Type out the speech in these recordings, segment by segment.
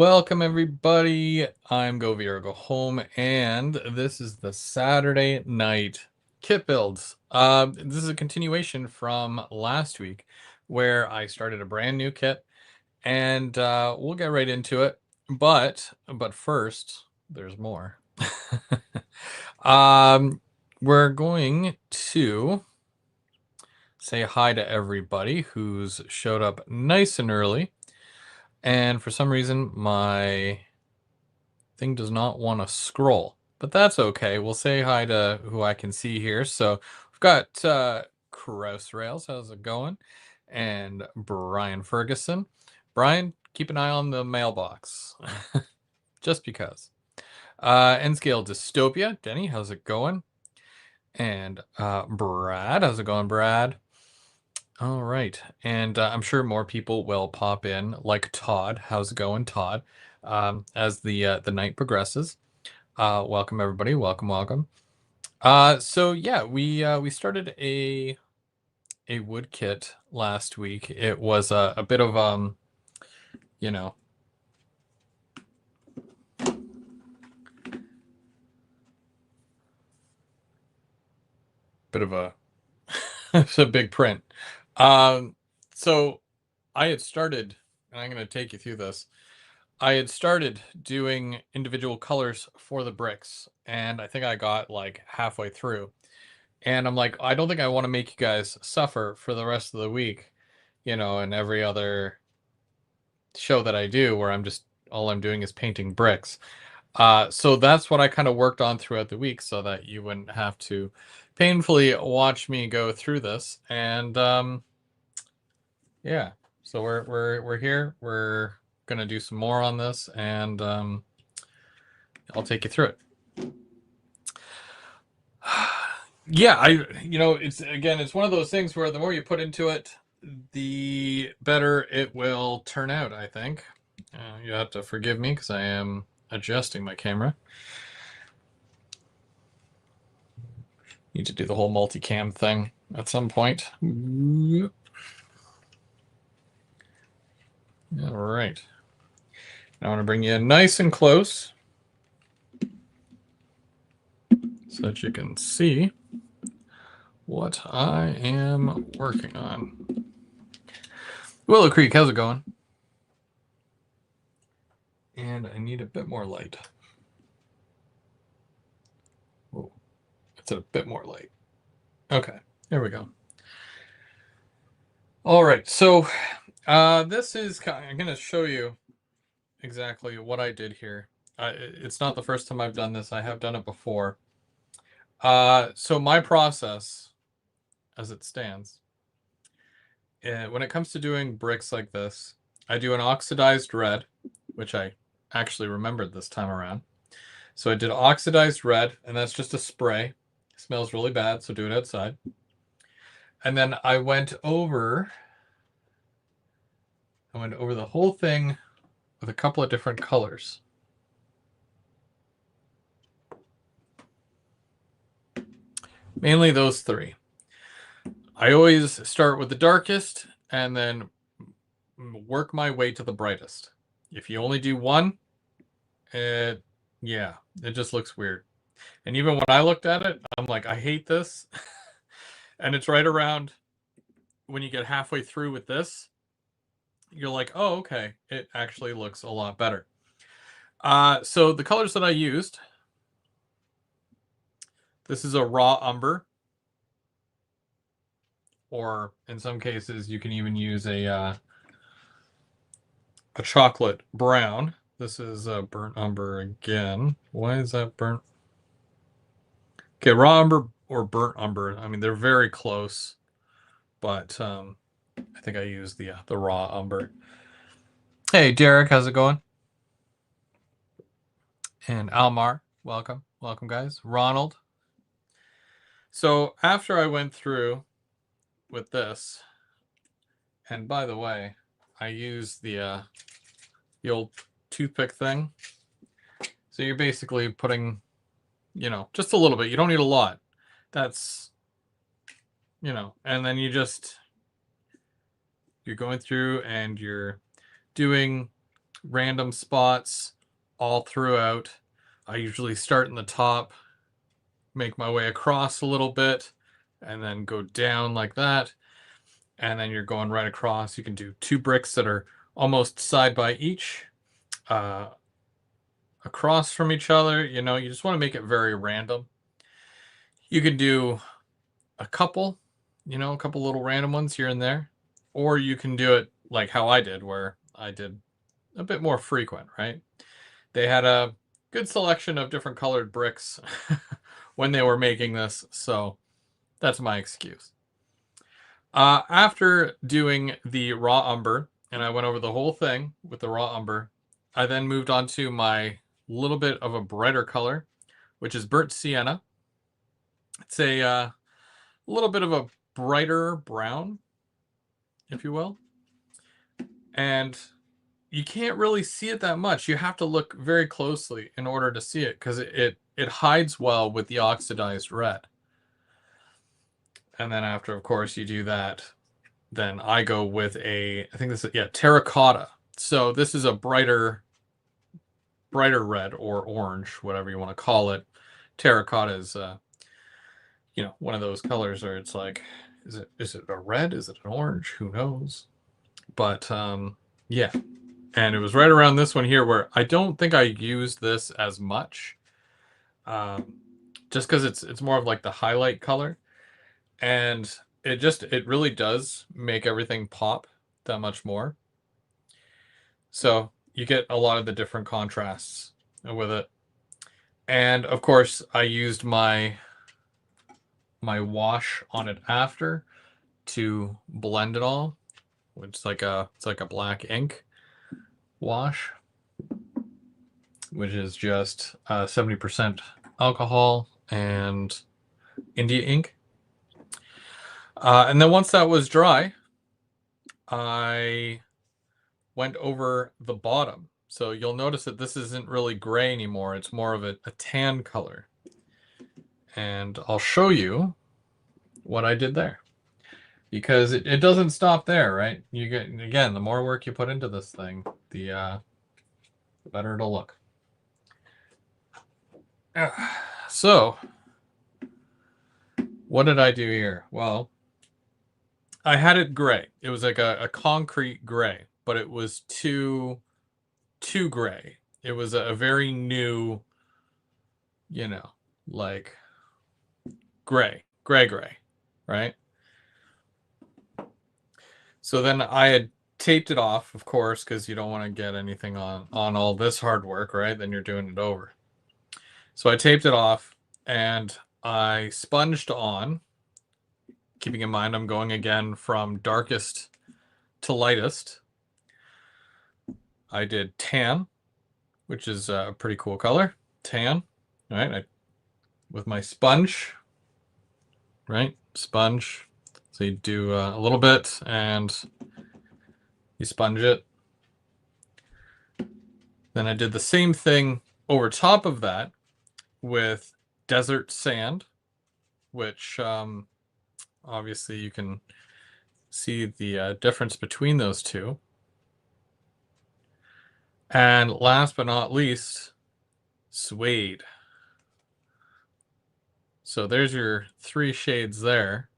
Welcome everybody. I'm Go Vero Go Home, and this is the Saturday night kit builds. This is a continuation from last week, where I started a brand new kit, and we'll get right into it. But first, there's more. um, we're going to say hi to everybody who's showed up nice and early. And for some reason, my thing does not want to scroll, but that's okay. We'll say hi to who I can see here. So we've got Kraus Rails. How's it going? And Brian Ferguson. Brian, keep an eye on the mailbox, just because. N-Scale Dystopia. Denny, how's it going? And Brad, how's it going, Brad? All right, and I'm sure more people will pop in, like Todd. How's it going, Todd? As the night progresses. Welcome everybody. Welcome, welcome. So yeah, we started a wood kit last week. It was a bit of you know, bit of a it's a big print. Um, so I had started, and I'm going to take you through this. I had started doing individual colors for the bricks, and I think I got like halfway through. And I'm like, I don't think I want to make you guys suffer for the rest of the week, and every other show that I do where all I'm doing is painting bricks. So that's what I kind of worked on throughout the week so that you wouldn't have to painfully watch me go through this. And yeah, so we're here. We're gonna do some more on this, and I'll take you through it. Yeah, it's one of those things where the more you put into it, the better it will turn out, I think. You have to forgive me because I am adjusting my camera. Need to do the whole multicam thing at some point. All right. Now I want to bring you in nice and close so that you can see what I am working on. Willow Creek, how's it going? And I need a bit more light. Whoa, it's a bit more light. Okay, there we go. All right, so I'm going to show you exactly what I did here. It's not the first time I've done this. I have done it before. So my process, as it stands, when it comes to doing bricks like this, I do an oxidized red, which I actually remembered this time around. So I did oxidized red, and that's just a spray. It smells really bad, so do it outside. And then I went over the whole thing with a couple of different colors. Mainly those three. I always start with the darkest and then work my way to the brightest. If you only do one, it just looks weird. And even when I looked at it, I'm like, I hate this. And it's right around when you get halfway through with this, you're like, oh, okay, it actually looks a lot better. So the colors that I used, this is a raw umber, or in some cases you can even use a chocolate brown. This is a burnt umber again. Why is that burnt? Okay, raw umber or burnt umber. I mean, they're very close, but I think I used the raw umber. Hey, Derek, how's it going? And Almar, welcome, welcome, guys. Ronald. So after I went through with this, and by the way, I used the old toothpick thing. So you're basically putting, just a little bit. You don't need a lot. That's, and then you're going through and you're doing random spots all throughout. I usually start in the top, make my way across a little bit, and then go down like that. And then you're going right across. You can do 2 bricks that are almost side by each, across from each other. You know, you just want to make it very random. You can do a couple, you know, a couple little random ones here and there, or you can do it like how I did, where I did a bit more frequent, right? They had a good selection of different colored bricks when they were making this, so that's my excuse. After doing the raw umber, and I went over the whole thing with the raw umber, I then moved on to my little bit of a brighter color, which is burnt sienna. It's a little bit of a brighter brown, if you will. And you can't really see it that much. You have to look very closely in order to see it, because it hides well with the oxidized red. And then after, of course, you do that, then I go with I think this is, yeah, terracotta. So this is a brighter red or orange, whatever you want to call it. Terracotta is, you know, one of those colors where it's like, is it a red? Is it an orange? Who knows? But yeah. And it was right around this one here where I don't think I used this as much, just because it's more of like the highlight color, and it really does make everything pop that much more. So you get a lot of the different contrasts with it. And of course, I used my wash on it after to blend it all, which is it's like a black ink wash, which is just 70% alcohol and India ink. And then once that was dry, I went over the bottom. So you'll notice that this isn't really gray anymore. It's more of a tan color. And I'll show you what I did there. Because it doesn't stop there, right? You get, again, the more work you put into this thing, the better it'll look. So, what did I do here? Well, I had it gray. It was like a concrete gray, but it was too gray. It was a very new, you know, like gray, right? So then I had taped it off, of course, because you don't want to get anything on all this hard work, right? Then you're doing it over. So I taped it off and I sponged on, keeping in mind I'm going again from darkest to lightest. I did tan, which is a pretty cool color. Tan, all right? With my sponge, right? Sponge. So you do a little bit and you sponge it. Then I did the same thing over top of that with desert sand, which obviously you can see the difference between those two. And last but not least, suede. So there's your 3 shades there.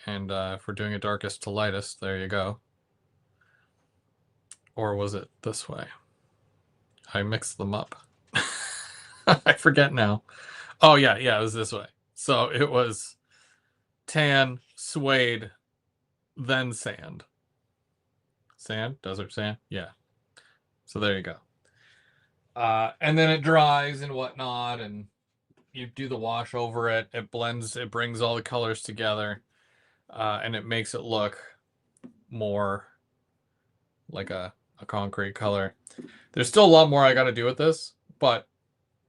And if we're doing a darkest to lightest, there you go. Or was it this way? I mixed them up. I forget now. Oh, yeah, it was this way. So it was tan, suede, then sand. Sand? Desert sand? Yeah. So there you go. And then it dries and whatnot, and you do the wash over it. It blends, it brings all the colors together, and it makes it look more like a concrete color. There's still a lot more I got to do with this, but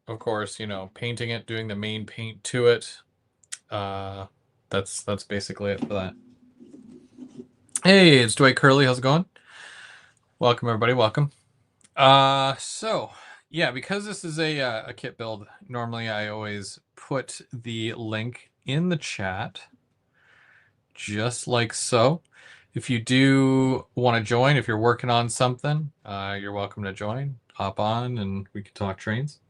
of course, you know, painting it, doing the main paint to it, that's basically it for that. Hey, it's Dwight Curley. How's it going? Welcome, everybody. Welcome. So yeah, because this is a kit build, normally I always put the link in the chat, just like so. If you do want to join, if you're working on something, you're welcome to join. Hop on and we can talk trains.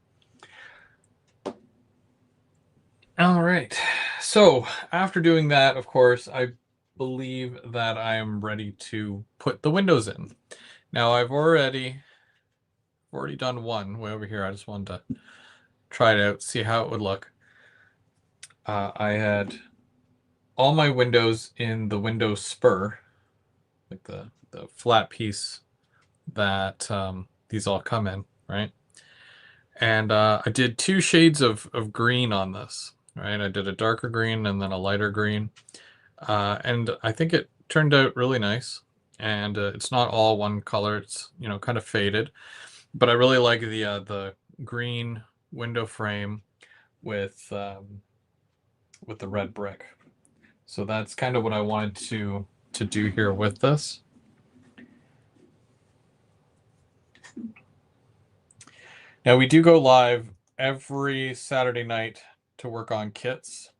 All right. So after doing that, of course, I believe that I am ready to put the windows in. Now I've already done one way over here. I just wanted to try it out, see how it would look. I had all my windows in the window spur, like the flat piece that these all come in, right? And I did two shades of green on this, right? I did a darker green and then a lighter green. And I think it turned out really nice. And it's not all one color. It's, you know, kind of faded. But I really like the green window frame with the red brick. So that's kind of what I wanted to do here with this. Now we do go live every Saturday night to work on kits.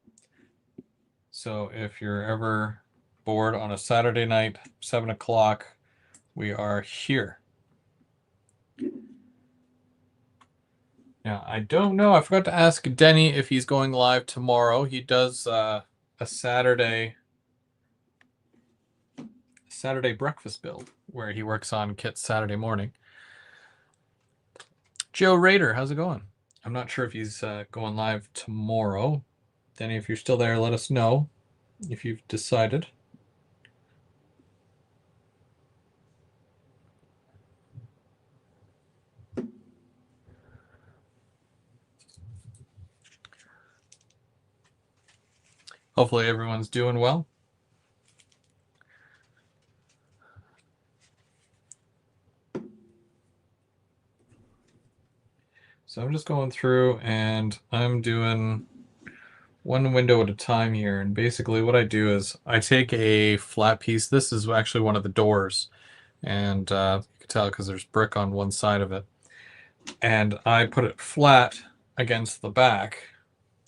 So if you're ever bored on a Saturday night, 7 o'clock, we are here. Now, I don't know. I forgot to ask Denny if he's going live tomorrow. He does a Saturday breakfast build where he works on kits Saturday morning. Joe Rader, how's it going? I'm not sure if he's going live tomorrow. Denny, if you're still there, let us know if you've decided. Hopefully everyone's doing well. So I'm just going through and I'm doing one window at a time here. And basically what I do is I take a flat piece. This is actually one of the doors. And you can tell because there's brick on one side of it. And I put it flat against the back,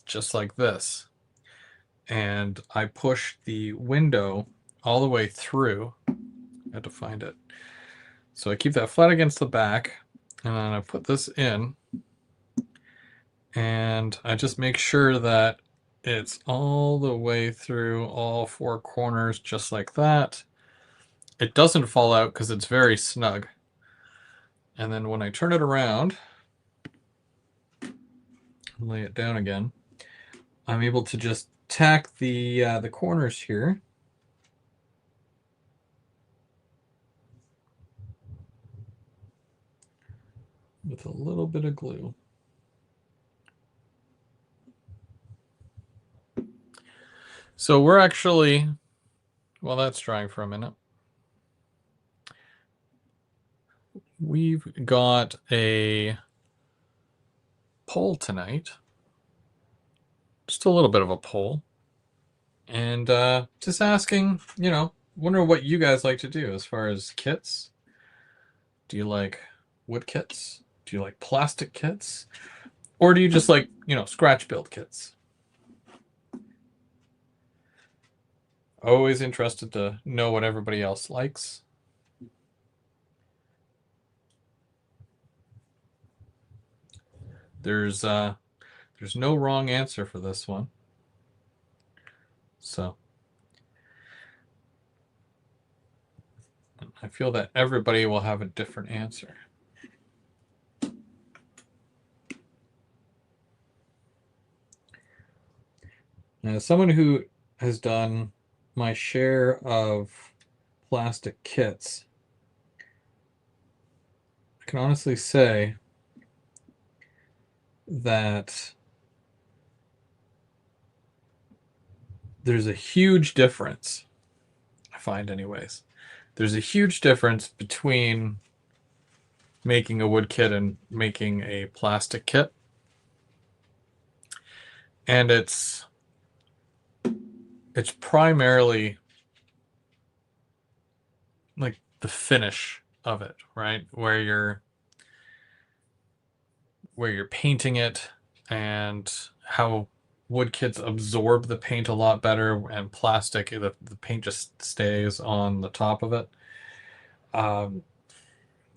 just like this. And I push the window all the way through. I had to find it. So I keep that flat against the back, and then I put this in, and I just make sure that it's all the way through all four corners, just like that. It doesn't fall out because it's very snug. And then when I turn it around, lay it down again, I'm able to just tack the corners here. With a little bit of glue. So we're actually, well, that's drying for a minute. We've got a poll tonight. Just a little bit of a poll. And just asking, you know, wonder what you guys like to do as far as kits. Do you like wood kits? Do you like plastic kits? Or do you just like, you know, scratch build kits? Always interested to know what everybody else likes. There's no wrong answer for this one. So I feel that everybody will have a different answer. Now, as someone who has done my share of plastic kits, I can honestly say that there's a huge difference, I find anyways. There's a huge difference between making a wood kit and making a plastic kit. And it's primarily like the finish of it, right? Where you're painting it and how wood kits absorb the paint a lot better, and plastic, the paint just stays on the top of it.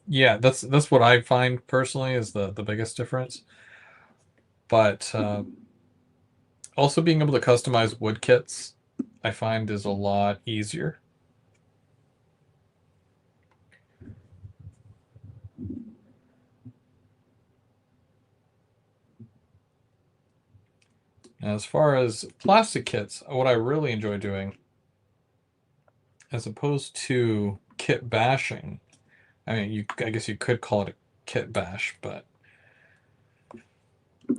Yeah, that's what I find personally is the biggest difference. But also being able to customize wood kits, I find is a lot easier. As far as plastic kits, what I really enjoy doing, as opposed to kit bashing, I mean, I guess you could call it a kit bash, but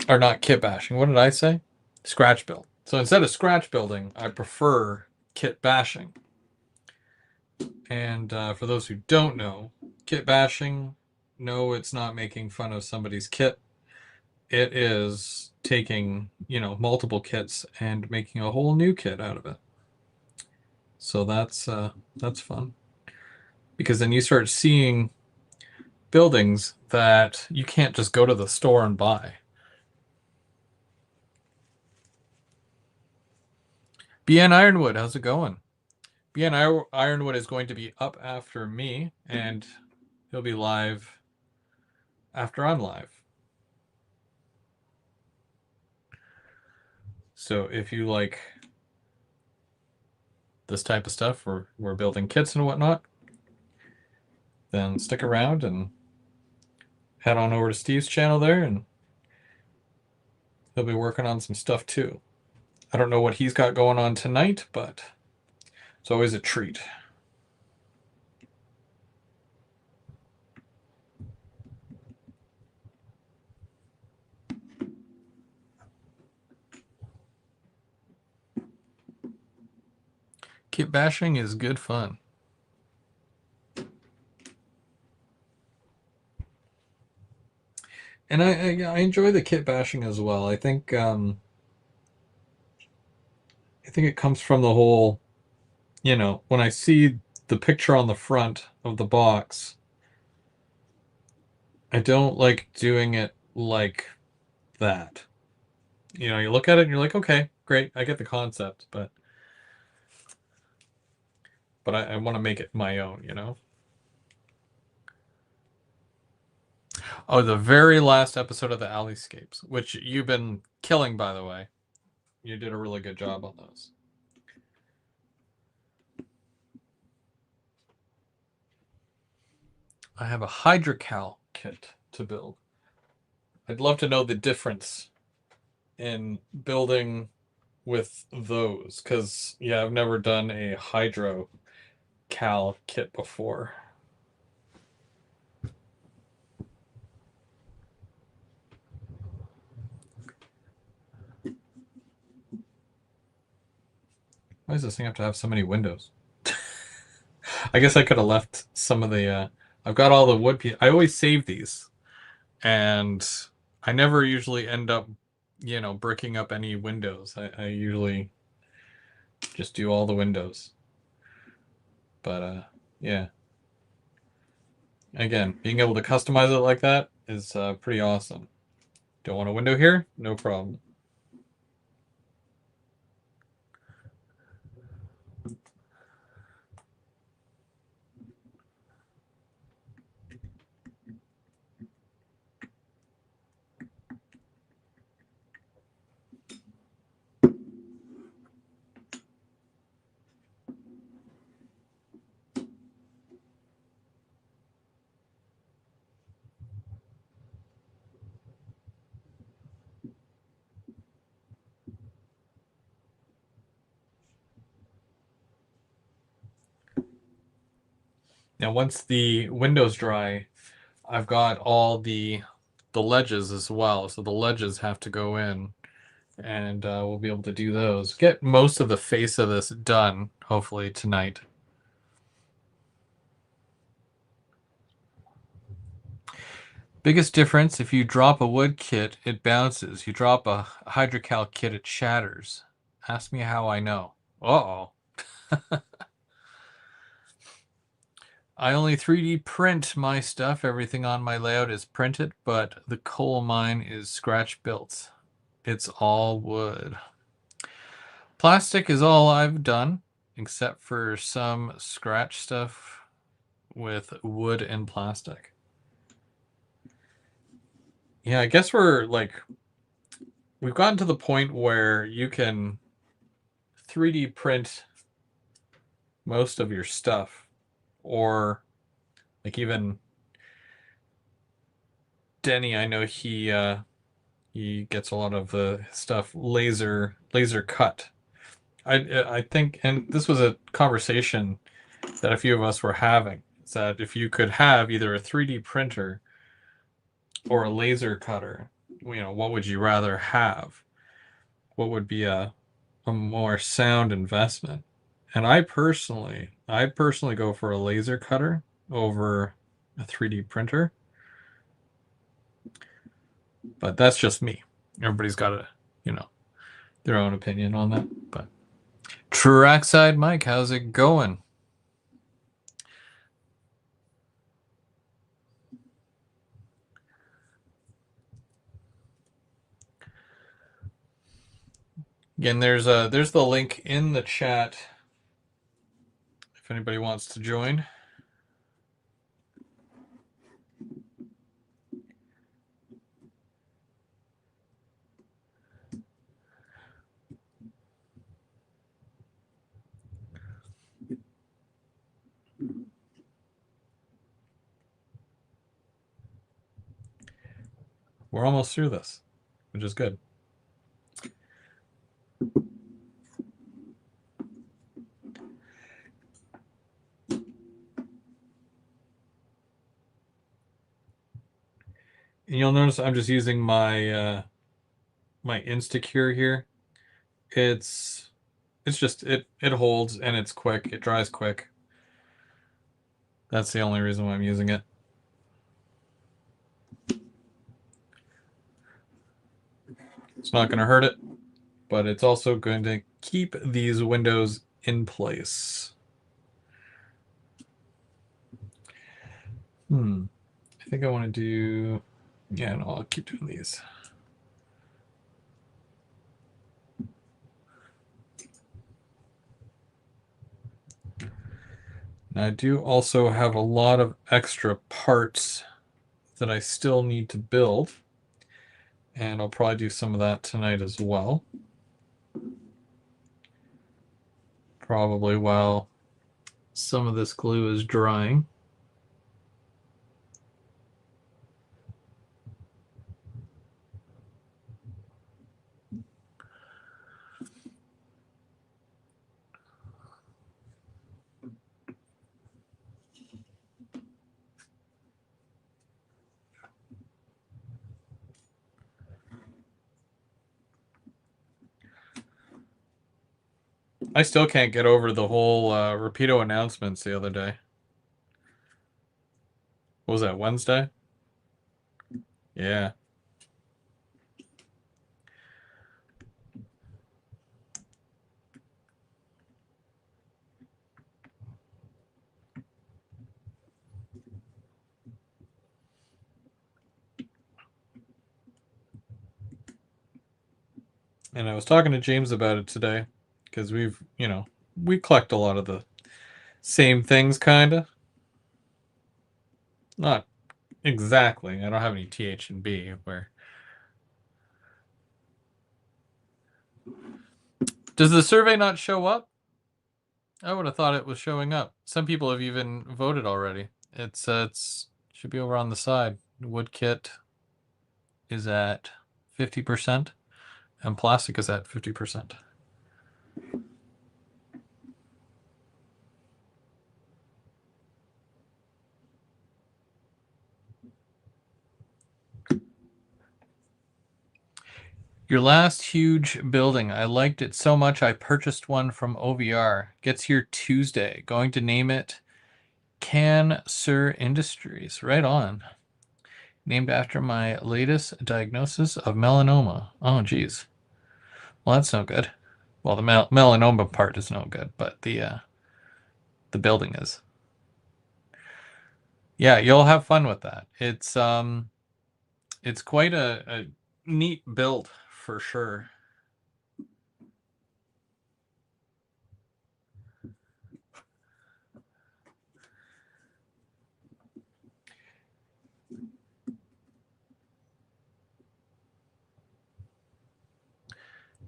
or not kit bashing. What did I say? Scratch build. So instead of scratch building, I prefer kit bashing. And for those who don't know, kit bashing, no, it's not making fun of somebody's kit. It is taking, multiple kits and making a whole new kit out of it. So that's fun. Because then you start seeing buildings that you can't just go to the store and buy. BN Ironwood, how's it going? BN Ironwood is going to be up after me, and he'll be live after I'm live. So if you like this type of stuff, we're building kits and whatnot, then stick around and head on over to Steve's channel there, and he'll be working on some stuff too. I don't know what he's got going on tonight, but it's always a treat. Kit bashing is good fun. And I enjoy the kit bashing as well. I think it comes from the whole, when I see the picture on the front of the box, I don't like doing it like that. You look at it and you're like, okay, great, I get the concept, but I want to make it my own. Oh, the very last episode of the Alleyscapes, which you've been killing, by the way. You did a really good job on those. I have a Hydrocal kit to build. I'd love to know the difference in building with those, because, yeah, I've never done a Hydrocal kit before. Why does this thing have to have so many windows? I guess I could have left some of the, I've got all the wood pieces. I always save these, and I never usually end up, bricking up any windows. I usually just do all the windows. But, yeah. Again, being able to customize it like that is pretty awesome. Don't want a window here? No problem. Now, once the windows dry, I've got all the ledges as well. So the ledges have to go in, and we'll be able to do those. Get most of the face of this done, hopefully, tonight. Biggest difference, if you drop a wood kit, it bounces. You drop a Hydrocal kit, it shatters. Ask me how I know. Uh-oh. I only 3D print my stuff. Everything on my layout is printed, but the coal mine is scratch built. It's all wood. Plastic is all I've done, except for some scratch stuff with wood and plastic. Yeah, I guess we've gotten to the point where you can 3D print most of your stuff, or like even Denny, I know he gets a lot of the stuff laser cut. I think, and this was a conversation that a few of us were having, is that if you could have either a 3D printer or a laser cutter, what would you rather have? What would be a more sound investment? And I personally go for a laser cutter over a 3D printer, but that's just me. Everybody's got their own opinion on that. But Trackside Mike, how's it going? Again, there's the link in the chat if anybody wants to join. We're almost through this, which is good. And you'll notice I'm just using my Instacure here. It's just it holds and it's quick. It dries quick. That's the only reason why I'm using it. It's not going to hurt it, but it's also going to keep these windows in place. I think I want to do, yeah, no, I'll keep doing these. And I do also have a lot of extra parts that I still need to build, and I'll probably do some of that tonight as well. Probably while some of this glue is drying. I still can't get over the whole Rapido announcements the other day. What was that, Wednesday? Yeah. And I was talking to James about it today because we collect a lot of the same things, kind of. Not exactly. I don't have any TH and B where. Does the survey not show up? I would have thought it was showing up. Some people have even voted already. It's should be over on the side. Wood kit is at 50% and plastic is at 50%. Your last huge building. I liked it so much I purchased one from OVR. Gets here Tuesday. Going to name it Cancer Industries. Right on. Named after my latest diagnosis of melanoma. Oh, geez. Well, that's no good. Well, the melanoma part is no good, but the building is. Yeah, you'll have fun with that. It's quite a neat build for sure.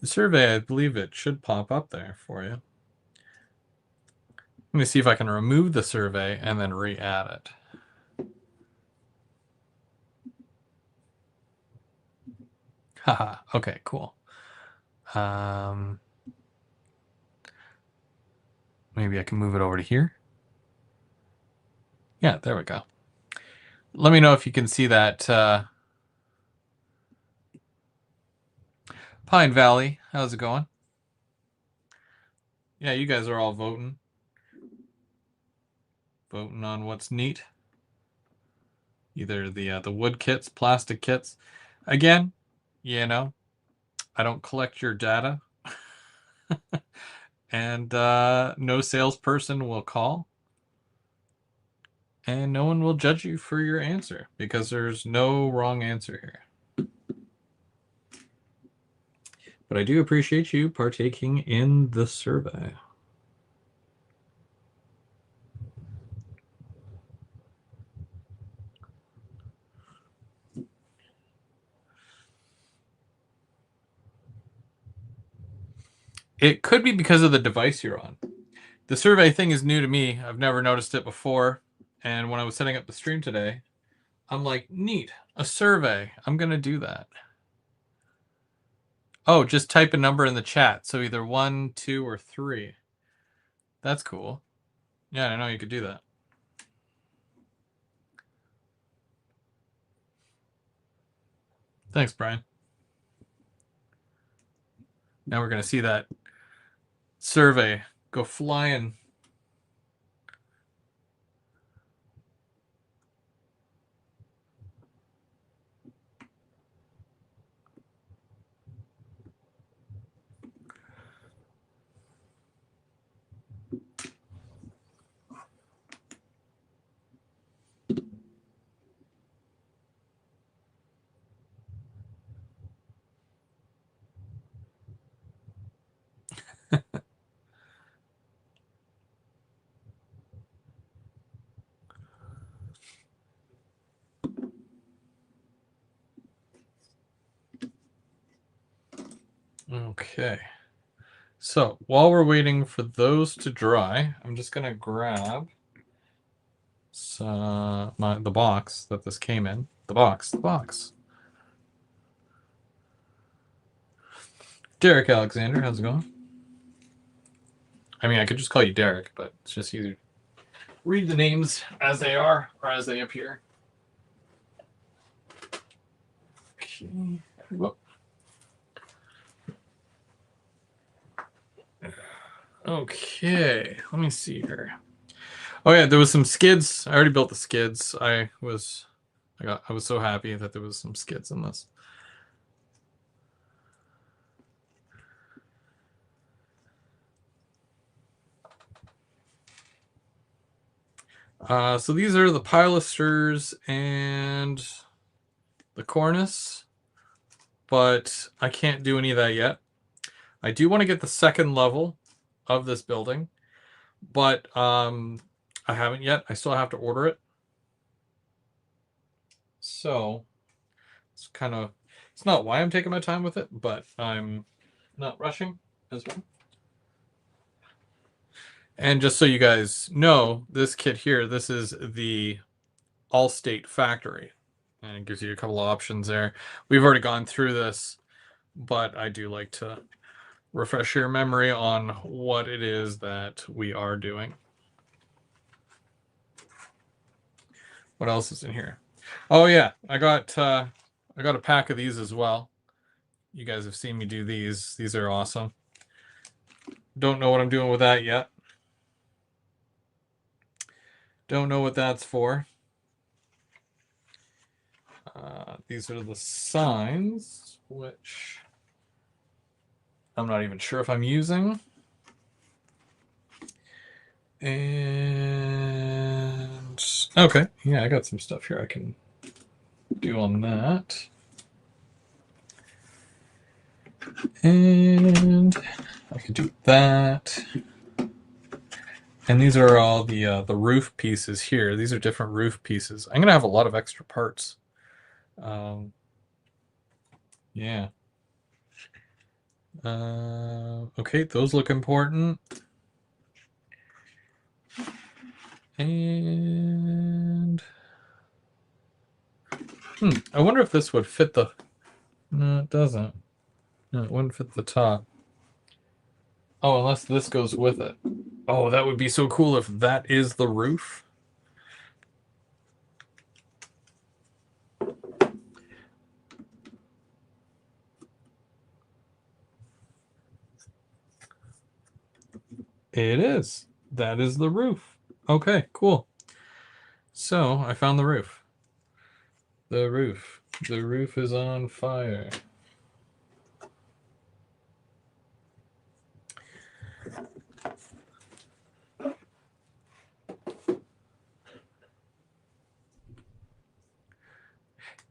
The survey, I believe it should pop up there for you. Let me see if I can remove the survey and then re-add it. Haha, okay, cool. Maybe I can move it over to here. Yeah, there we go. Let me know if you can see that. Pine Valley, how's it going? Yeah, you guys are all voting. Voting on what's neat. Either the wood kits, plastic kits. Again, you know, I don't collect your data. And no salesperson will call. And no one will judge you for your answer because there's no wrong answer here. But I do appreciate you partaking in the survey. It could be because of the device you're on. The survey thing is new to me. I've never noticed it before. And when I was setting up the stream today, I'm like, neat, a survey. I'm going to do that. Oh, just type a number in the chat. So either 1, 2, or 3. That's cool. Yeah, I know you could do that. Thanks, Brian. Now we're going to see that survey go flying. Okay. So while we're waiting for those to dry, I'm just going to grab the box that this came in. The box. Derek Alexander, how's it going? I mean, I could just call you Derek, but it's just easier. Read the names as they are or as they appear. Okay. Whoop. Okay, let me see here. Oh yeah, there was some skids. I already built the skids. I was so happy that there was some skids in this. So these are the pilasters and the cornice, but I can't do any of that yet. I do want to get the second level of this building, but I haven't yet. I still have to order it. So it's not why I'm taking my time with it, but I'm not rushing as well. And just so you guys know, this kit here, this is the All-State Factory. And it gives you a couple of options there. We've already gone through this, but I do like to refresh your memory on what it is that we are doing. What else is in here? Oh yeah, I got a pack of these as well. You guys have seen me do these. These are awesome. Don't know what I'm doing with that yet. Don't know what that's for. These are the signs, which I'm not even sure if I'm using. And okay, yeah, I got some stuff here I can do on that. And I can do that. And these are all the roof pieces here. These are different roof pieces. I'm gonna have a lot of extra parts. Yeah. Okay, those look important. And I wonder if this would fit the... No, it doesn't. No, it wouldn't fit the top. Oh, unless this goes with it. Oh, that would be so cool if that is the roof. It is. That is the roof. Okay, cool. So I found the roof. The roof. The roof is on fire.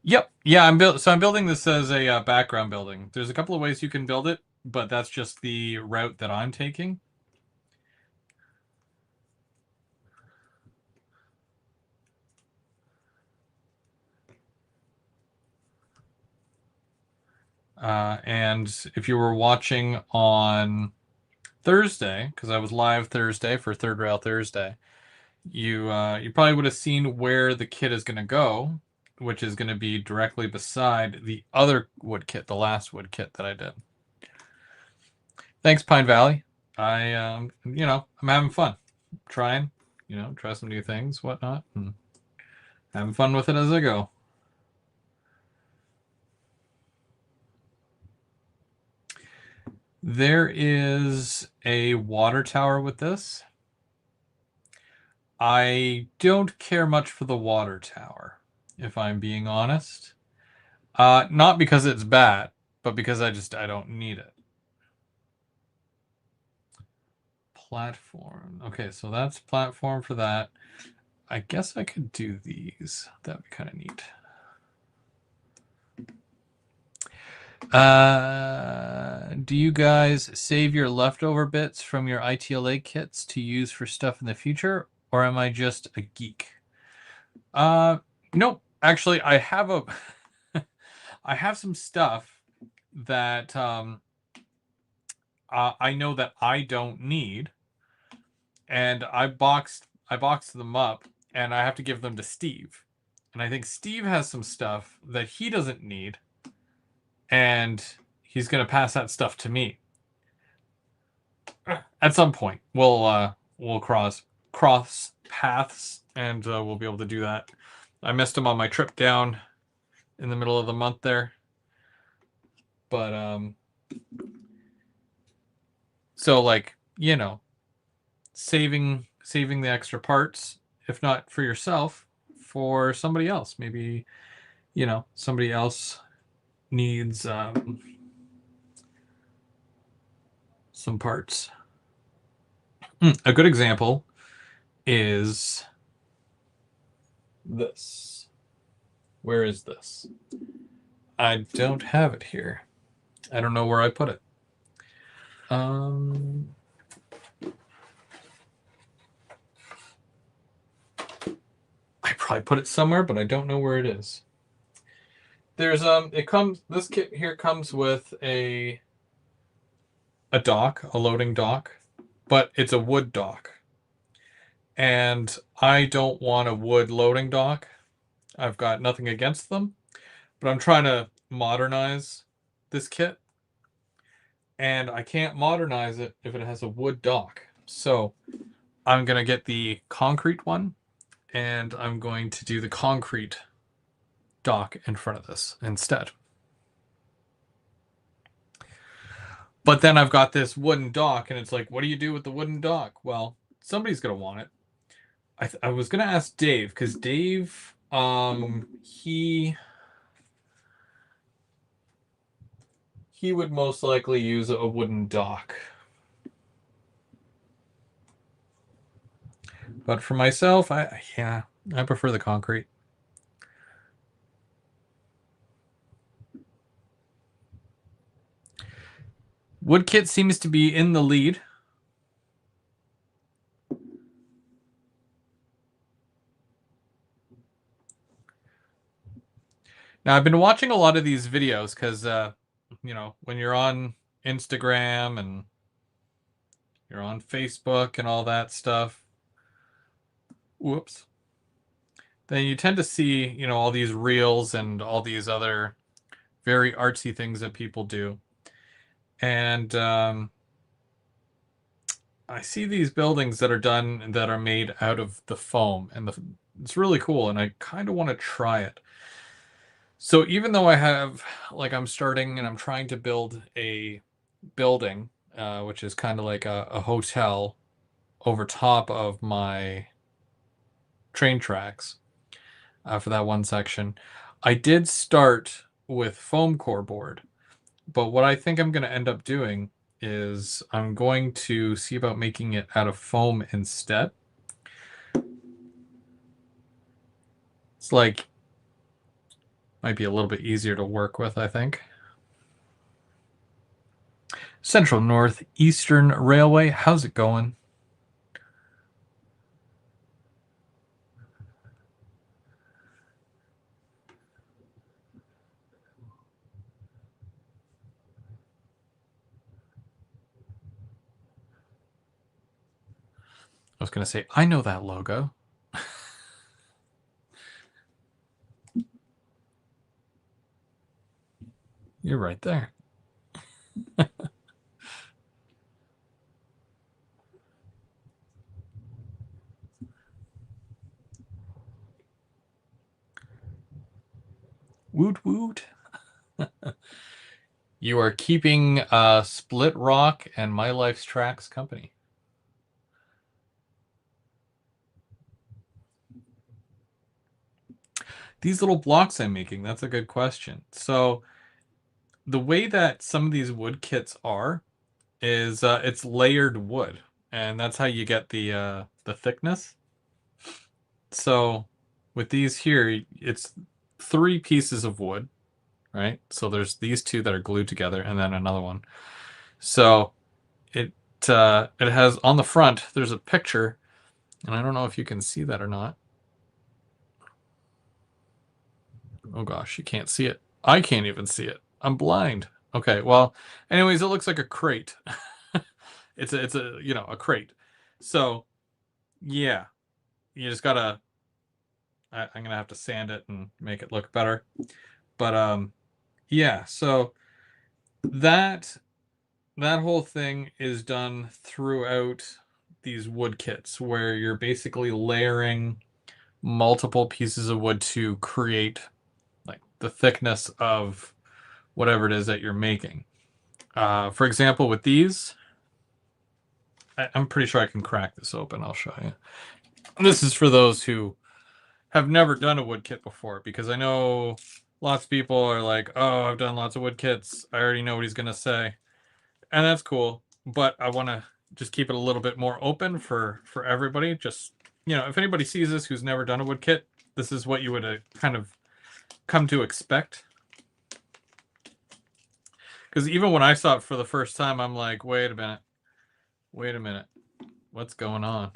Yep. Yeah, I'm building this as a background building. There's a couple of ways you can build it, but that's just the route that I'm taking. And if you were watching on Thursday, because I was live Thursday for Third Rail Thursday, you probably would have seen where the kit is going to go, which is going to be directly beside the other wood kit, the last wood kit that I did. Thanks, Pine Valley. I'm having fun, trying, try some new things, whatnot, and having fun with it as I go. There is a water tower with this. I don't care much for the water tower, if I'm being honest. Not because it's bad, but because I don't need it. Platform. Okay, so that's platform for that. I guess I could do these. That'd be kind of neat. Do you guys save your leftover bits from your ITLA kits to use for stuff in the future, or am I just a geek? Nope. Actually, I have a I have some stuff that I know that I don't need, and I boxed them up, and I have to give them to Steve. And I think Steve has some stuff that he doesn't need, and he's going to pass that stuff to me. At some point, we'll cross paths, and we'll be able to do that. I missed him on my trip down in the middle of the month there, but so like saving the extra parts, if not for yourself, for somebody else. Maybe somebody else needs some parts. A good example is this. Where is this? I don't have it here. I don't know where I put it. I probably put it somewhere, but I don't know where it is. There's this kit here comes with a dock, a loading dock, but it's a wood dock. And I don't want a wood loading dock. I've got nothing against them, but I'm trying to modernize this kit. And I can't modernize it if it has a wood dock. So I'm going to get the concrete one, and I'm going to do the concrete dock in front of this instead. But then I've got this wooden dock, and it's like, what do you do with the wooden dock? Well, somebody's going to want it. I was going to ask Dave, because Dave, he would most likely use a wooden dock. But for myself, I prefer the concrete. Woodkit seems to be in the lead. Now, I've been watching a lot of these videos because, when you're on Instagram and you're on Facebook and all that stuff, whoops, then you tend to see, all these reels and all these other very artsy things that people do. And I see these buildings that are done and that are made out of the foam, and it's really cool, and I kind of want to try it. So even though I'm starting and I'm trying to build a building, which is kind of like a hotel over top of my train tracks for that one section, I did start with foam core board. But what I think I'm going to end up doing is I'm going to see about making it out of foam instead. It's like, might be a little bit easier to work with, I think. Central Northeastern Railway, how's it going? I was going to say, I know that logo. You're right there. Woot woot. You are keeping Split Rock and My Life's Tracks company. These little blocks I'm making, that's a good question. So the way that some of these wood kits are is it's layered wood, and that's how you get the thickness. So with these here, it's 3 pieces of wood, right? So there's these 2 that are glued together, and then another one. So it has on the front there's a picture, and I don't know if you can see that or not. Oh gosh, you can't see it. I can't even see it. I'm blind. Okay, well, anyways, it looks like a crate. It's a a crate. So yeah, you just gotta. I'm gonna have to sand it and make it look better. But yeah. So that that whole thing is done throughout these wood kits, where you're basically layering multiple pieces of wood to create like the thickness of whatever it is that you're making. For example, with these, I'm pretty sure I can crack this open. I'll show you. This is for those who have never done a wood kit before, because I know lots of people are like, oh, I've done lots of wood kits, I already know what he's going to say. And that's cool, but I want to just keep it a little bit more open for everybody. Just, if anybody sees this who's never done a wood kit, this is what you would kind of come to expect. Because even when I saw it for the first time, I'm like, wait a minute. What's going on?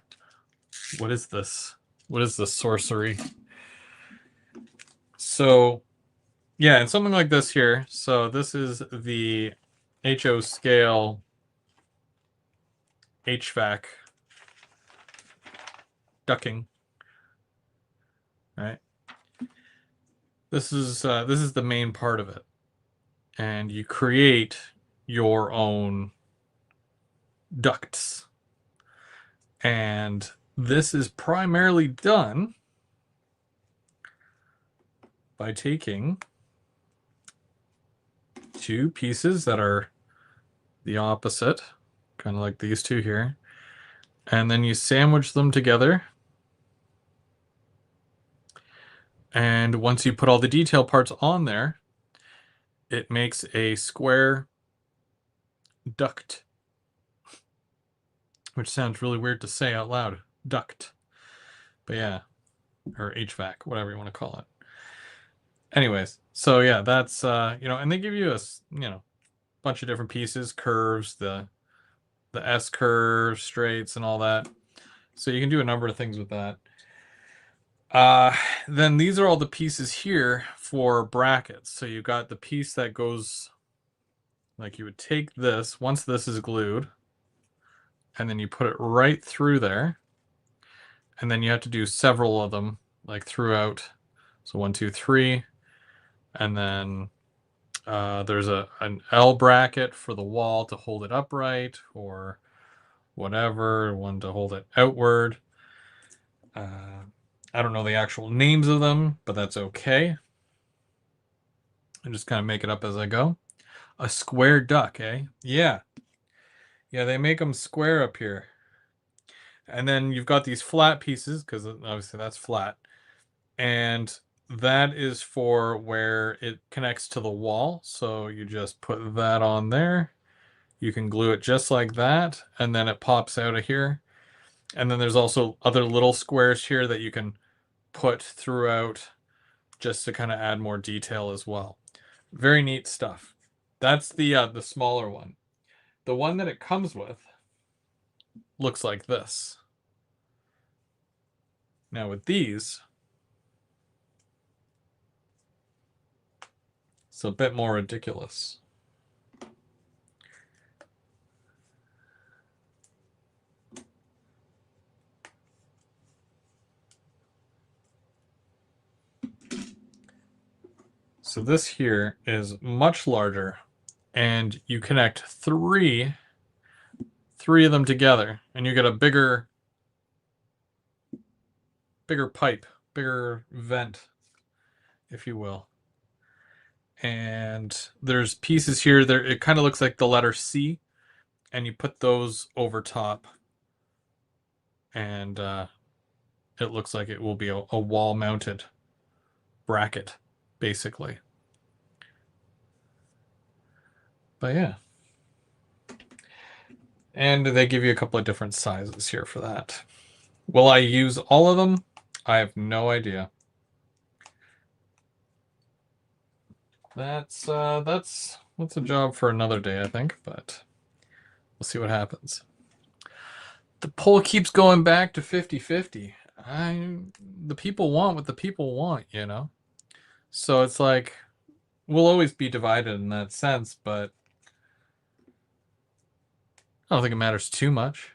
What is this? What is this sorcery? So, yeah, and something like this here. So this is the HO scale HVAC ducking, right? This is the main part of it, and you create your own ducts, and this is primarily done by taking 2 pieces that are the opposite, kind of like these 2 here, and then you sandwich them together. And once you put all the detail parts on there, it makes a square duct, which sounds really weird to say out loud. Duct. But yeah, or HVAC, whatever you want to call it. Anyways, so yeah, that's and they give you a bunch of different pieces, curves, the S curve, straights, and all that. So you can do a number of things with that. Then these are all the pieces here for brackets. So you've got the piece that goes Like you would take this, once this is glued, and then you put it right through there. And then you have to do several of them, like throughout. So 1, 2, 3. And then there's an L bracket for the wall to hold it upright, or whatever, one to hold it outward. I don't know the actual names of them, but that's okay. I just kind of make it up as I go. A square duck, eh? Yeah. Yeah, they make them square up here. And then you've got these flat pieces, because obviously that's flat. And that is for where it connects to the wall. So you just put that on there. You can glue it just like that, and then it pops out of here. And then there's also other little squares here that you can put throughout just to kind of add more detail as well. Very neat stuff. That's the smaller one. The one that it comes with looks like this. Now with these, it's a bit more ridiculous. So this here is much larger, and you connect three of them together, and you get a bigger pipe, bigger vent, if you will. And there's pieces here there, it kind of looks like the letter C, and you put those over top, and it looks like it will be a wall mounted bracket, basically. But yeah. And they give you a couple of different sizes here for that. Will I use all of them? I have no idea. That's a job for another day, I think, but we'll see what happens. The poll keeps going back to 50-50. The people want what the people want, you know? So it's like, we'll always be divided in that sense, but I don't think it matters too much.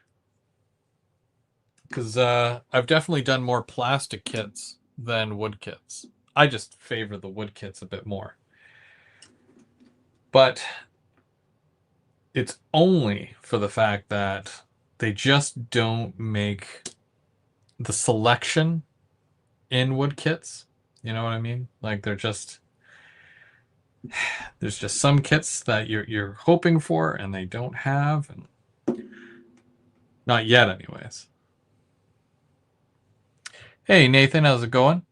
Because I've definitely done more plastic kits than wood kits. I just favor the wood kits a bit more. But it's only for the fact that they just don't make the selection in wood kits. You know what I mean? Like they're just there's just some kits that you're hoping for and they don't have, and not yet anyways. Hey Nathan, how's it going?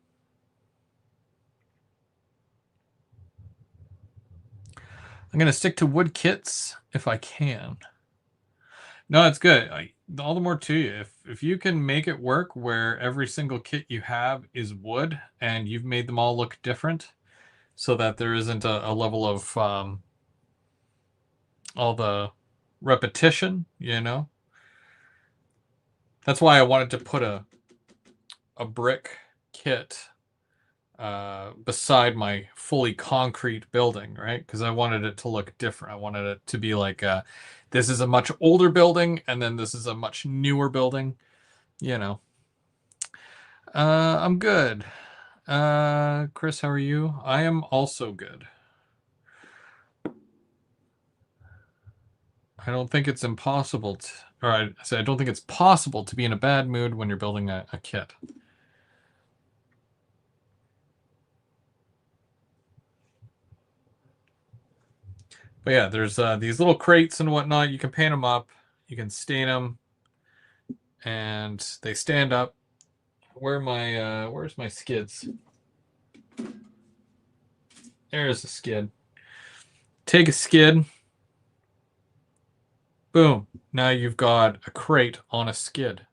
I'm gonna stick to wood kits if I can. No, it's good. All the more to you. If you can make it work where every single kit you have is wood and you've made them all look different, so that there isn't a level of all the repetition, you know. That's why I wanted to put a brick kit beside my fully concrete building, right? Because I wanted it to look different. I wanted it to be like this is a much older building, and then this is a much newer building. You know. I'm good. Chris, how are you? I am also good. I don't think it's impossible to, or I say I don't think it's possible to be in a bad mood when you're building a kit. But yeah, there's these little crates and whatnot. You can paint them up, you can stain them, and they stand up. Where's my skids? There's a skid. Take a skid. Boom. Now you've got a crate on a skid.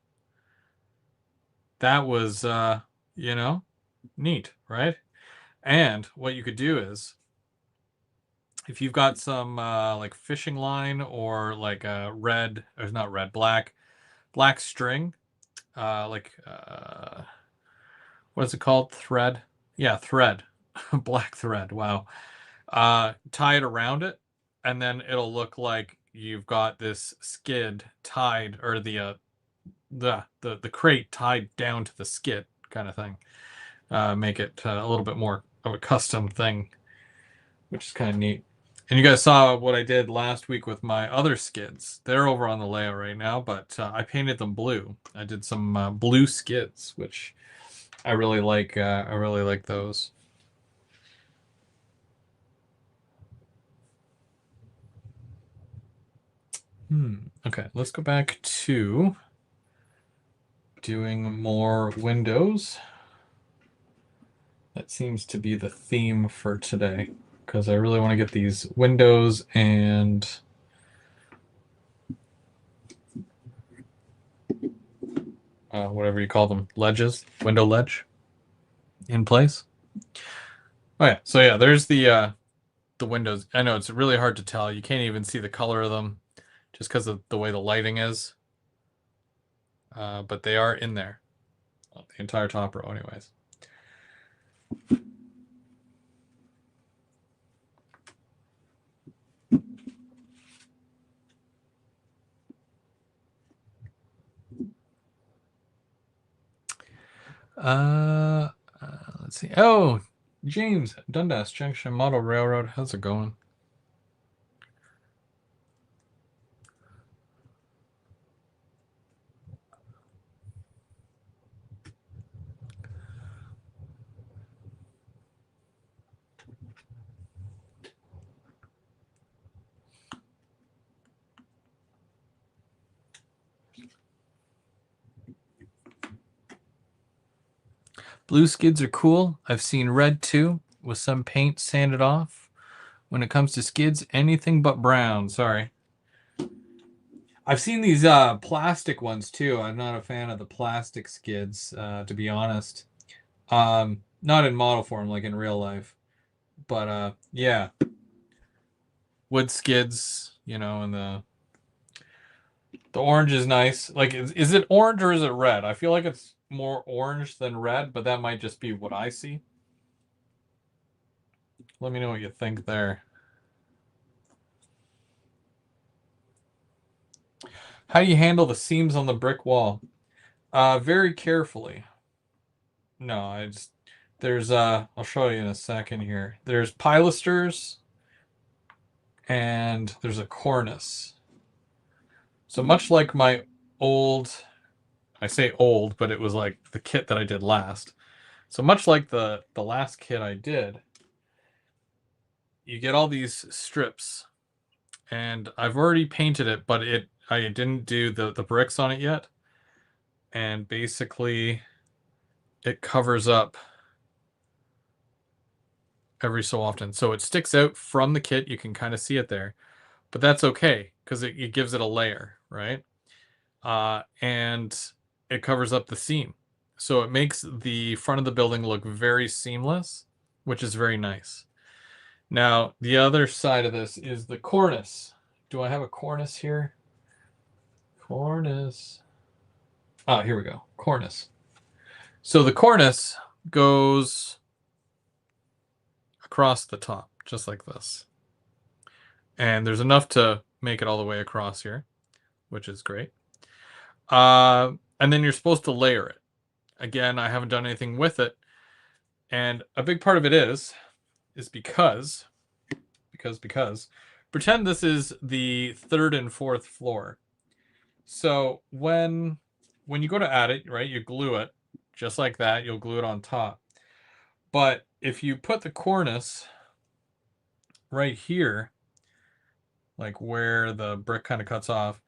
That was you know, neat, right? And what you could do is if you've got some like fishing line or like a red, or not red, black string, what is it called? Thread? Yeah, thread. Black thread. Wow. Tie it around it, and then it'll look like you've got this skid tied, or the crate tied down to the skid kind of thing. Make it a little bit more of a custom thing, which is kind of neat. And you guys saw what I did last week with my other skids. They're over on the layout right now, but I painted them blue. I did some blue skids, which I really like. I really like those. Okay, let's go back to doing more windows. That seems to be the theme for today, because I really want to get these windows and whatever you call them, ledges, window ledge, in place. Oh yeah, so yeah, there's the windows. I know it's really hard to tell. You can't even see the color of them just because of the way the lighting is. But they are in there, the entire top row, anyways. Let's see. Oh, James, Dundas Junction Model Railroad. How's it going? Blue skids are cool. I've seen red too, with some paint sanded off. When it comes to skids, anything but brown. Sorry. I've seen these plastic ones too. I'm not a fan of the plastic skids, to be honest. Not in model form, like in real life. But yeah, wood skids, and the orange is nice. Like, is it orange or is it red? I feel like it's more orange than red, but that might just be what I see. Let me know what you think there. How do you handle the seams on the brick wall? Very carefully. No, there's I'll show you in a second here. There's pilasters and there's a cornice. So much like my old, I say old, but it was like the kit that I did last. So much like the last kit I did, you get all these strips, and I've already painted it, but I didn't do the bricks on it yet. And basically it covers up every so often. So it sticks out from the kit. You can kind of see it there, but that's okay because it gives it a layer, right? And it covers up the seam. So it makes the front of the building look very seamless, which is very nice. Now, the other side of this is the cornice. Do I have a cornice here? Cornice. Ah, here we go. Cornice. So the cornice goes across the top, just like this. And there's enough to make it all the way across here, which is great. And then you're supposed to layer it. Again, I haven't done anything with it. And a big part of it is because pretend this is the third and fourth floor. So when you go to add it, right, you glue it just like that. You'll glue it on top. But if you put the cornice right here, like where the brick kind of cuts off,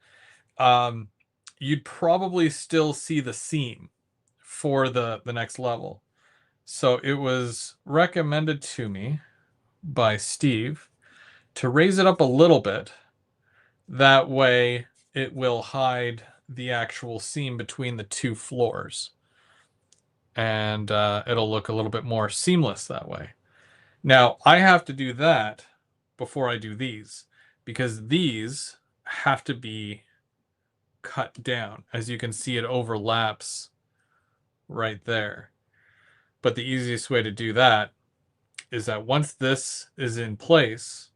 you'd probably still see the seam for the next level. So it was recommended to me by Steve to raise it up a little bit. That way it will hide the actual seam between the two floors. And it'll look a little bit more seamless that way. Now, I have to do that before I do these, because these have to be cut down. As you can see, it overlaps right there. But the easiest way to do that is that once this is in place,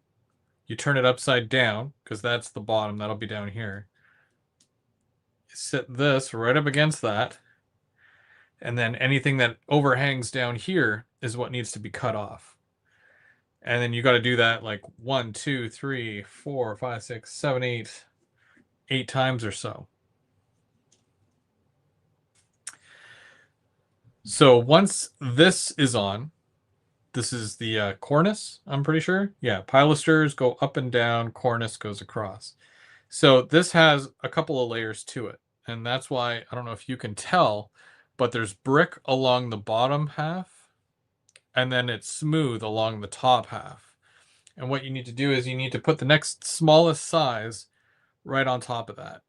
You turn it upside down, because that's the bottom. That'll be down here. You sit this right up against that. And then anything that overhangs down here is what needs to be cut off. And then you got to do that like 1, 2, 3, 4, 5, 6, 7, 8 times or so. So once this is on, this is the cornice, I'm pretty sure. Yeah, pilasters go up and down, cornice goes across. So this has a couple of layers to it. And that's why, I don't know if you can tell, but there's brick along the bottom half, and then it's smooth along the top half. And what you need to do is you need to put the next smallest size right on top of that.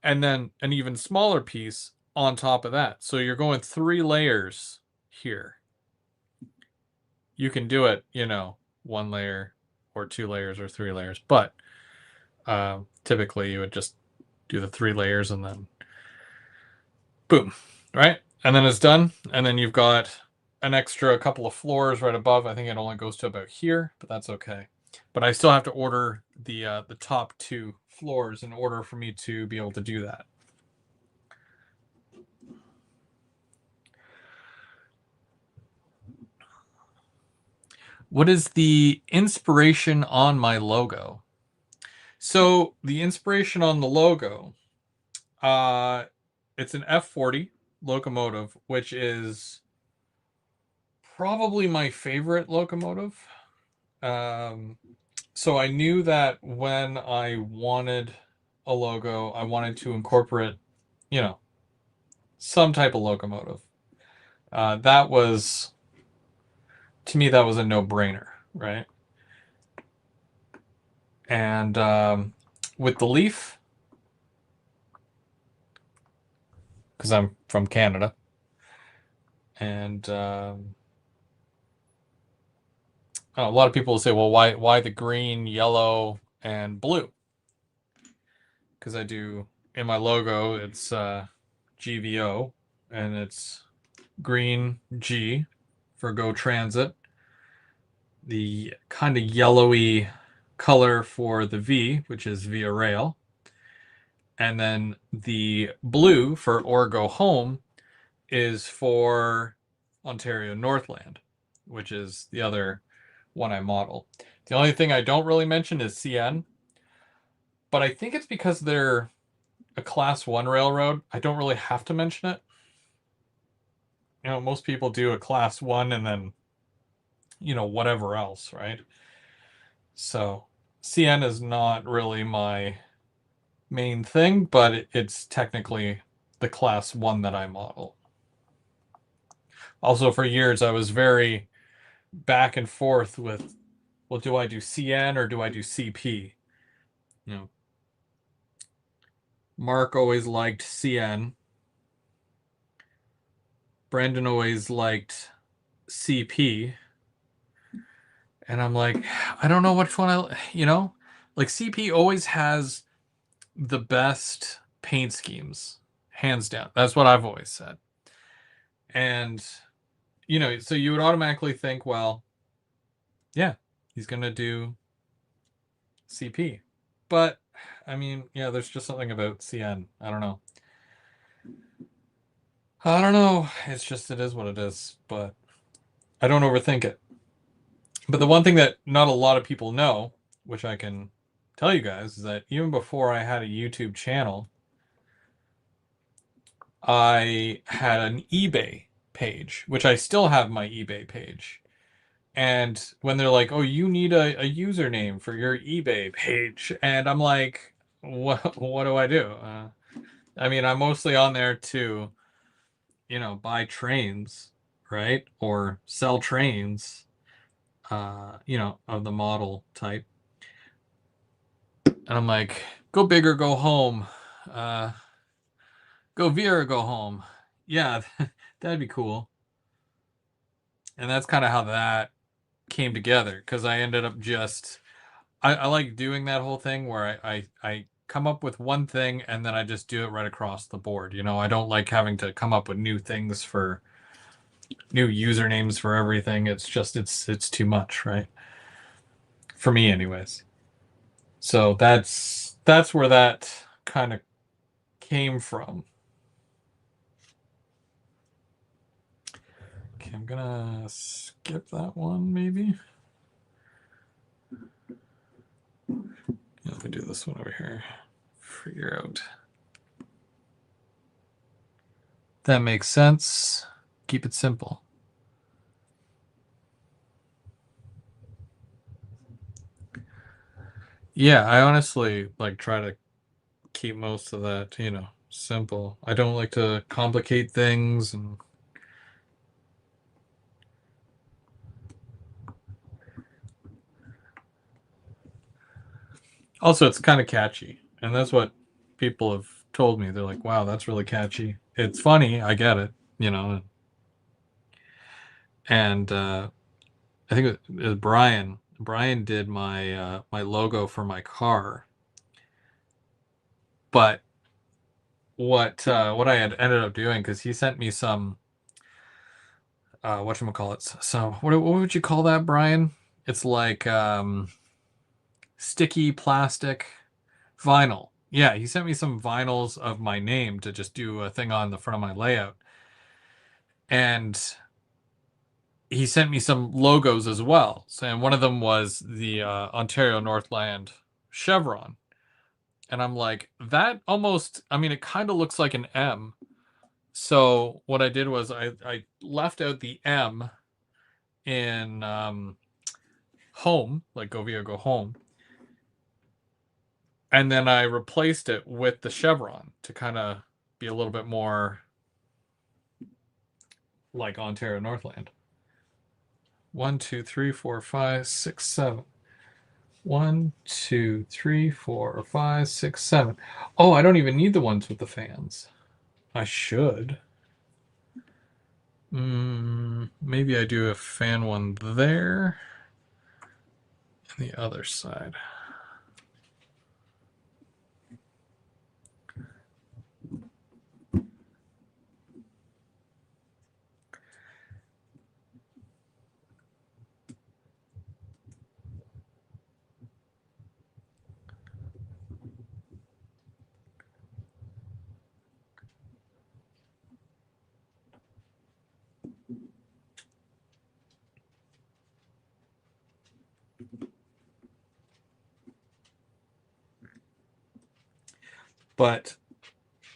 And then an even smaller piece on top of that. So you're going 3 layers here. You can do it, 1 layer or 2 layers or 3 layers, but typically you would just do the 3 layers and then boom, right? And then it's done. And then you've got an extra couple of floors right above. I think it only goes to about here, but that's okay. But I still have to order the top 2 floors in order for me to be able to do that. What is the inspiration on my logo? So the inspiration on the logo, it's an F40 locomotive, which is probably my favorite locomotive. So I knew that when I wanted a logo, I wanted to incorporate, some type of locomotive. That was, to me, that was a no-brainer, right? And with the Leaf, because I'm from Canada, and a lot of people will say, well, why the green, yellow, and blue? Because I do, in my logo, it's GVO, and it's green G for Go Transit, the kind of yellowy color for the V, which is Via Rail, and then the blue for Or Go Home is for Ontario Northland, which is the other one I model. The only thing I don't really mention is CN, but I think it's because they're a class 1 railroad. I don't really have to mention it. Most people do a class 1 and then, whatever else, right? So CN is not really my main thing, but it's technically the class 1 that I model. Also, for years, I was very back and forth with, well, do I do CN or do I do CP? Mark always liked CN. Brendan always liked CP. And I'm like, I don't know which one like CP always has the best paint schemes, hands down. That's what I've always said. And, so you would automatically think, well, yeah, he's going to do CP. But, I mean, yeah, there's just something about CN. I don't know. It's just, it is what it is. But I don't overthink it. But the one thing that not a lot of people know, which I can tell you guys, is that even before I had a YouTube channel, I had an eBay page, which I still have my eBay page. And when they're like, oh, you need a username for your eBay page. And I'm like, what do I do? I mean, I'm mostly on there to, buy trains, right? Or sell trains, of the model type. And I'm like, go big or go home. Go via or go home. Yeah, that'd be cool. And that's kind of how that came together, because I ended up just, I like doing that whole thing where I come up with one thing and then I just do it right across the board. I don't like having to come up with new things for new usernames for everything. It's just, it's too much, right? For me anyways. So that's where that kind of came from. Okay, I'm gonna skip that one maybe. Yeah, let me do this one over here. Figure out. That makes sense. Keep it simple. Yeah, I honestly like try to keep most of that, simple. I don't like to complicate things, and also it's kind of catchy. And that's what people have told me. They're like, "Wow, that's really catchy." It's funny, I get it, you know. And I think it was Brian. Brian did my logo for my car. But what I had ended up doing, because he sent me some whatchamacallits. So what would you call that, Brian? It's like sticky plastic vinyl. Yeah, he sent me some vinyls of my name to just do a thing on the front of my layout. And he sent me some logos as well. So, and one of them was the Ontario Northland chevron. And I'm like, that almost, I mean, it kind of looks like an M. So what I did was I left out the M in home, like go via go home. And then I replaced it with the chevron to kind of be a little bit more like Ontario Northland. 1, 2, 3, 4, 5, 6, 7. 1, 2, 3, 4, 5, 6, 7. Oh, I don't even need the ones with the fans. I should. Maybe I do a fan one there and the other side. But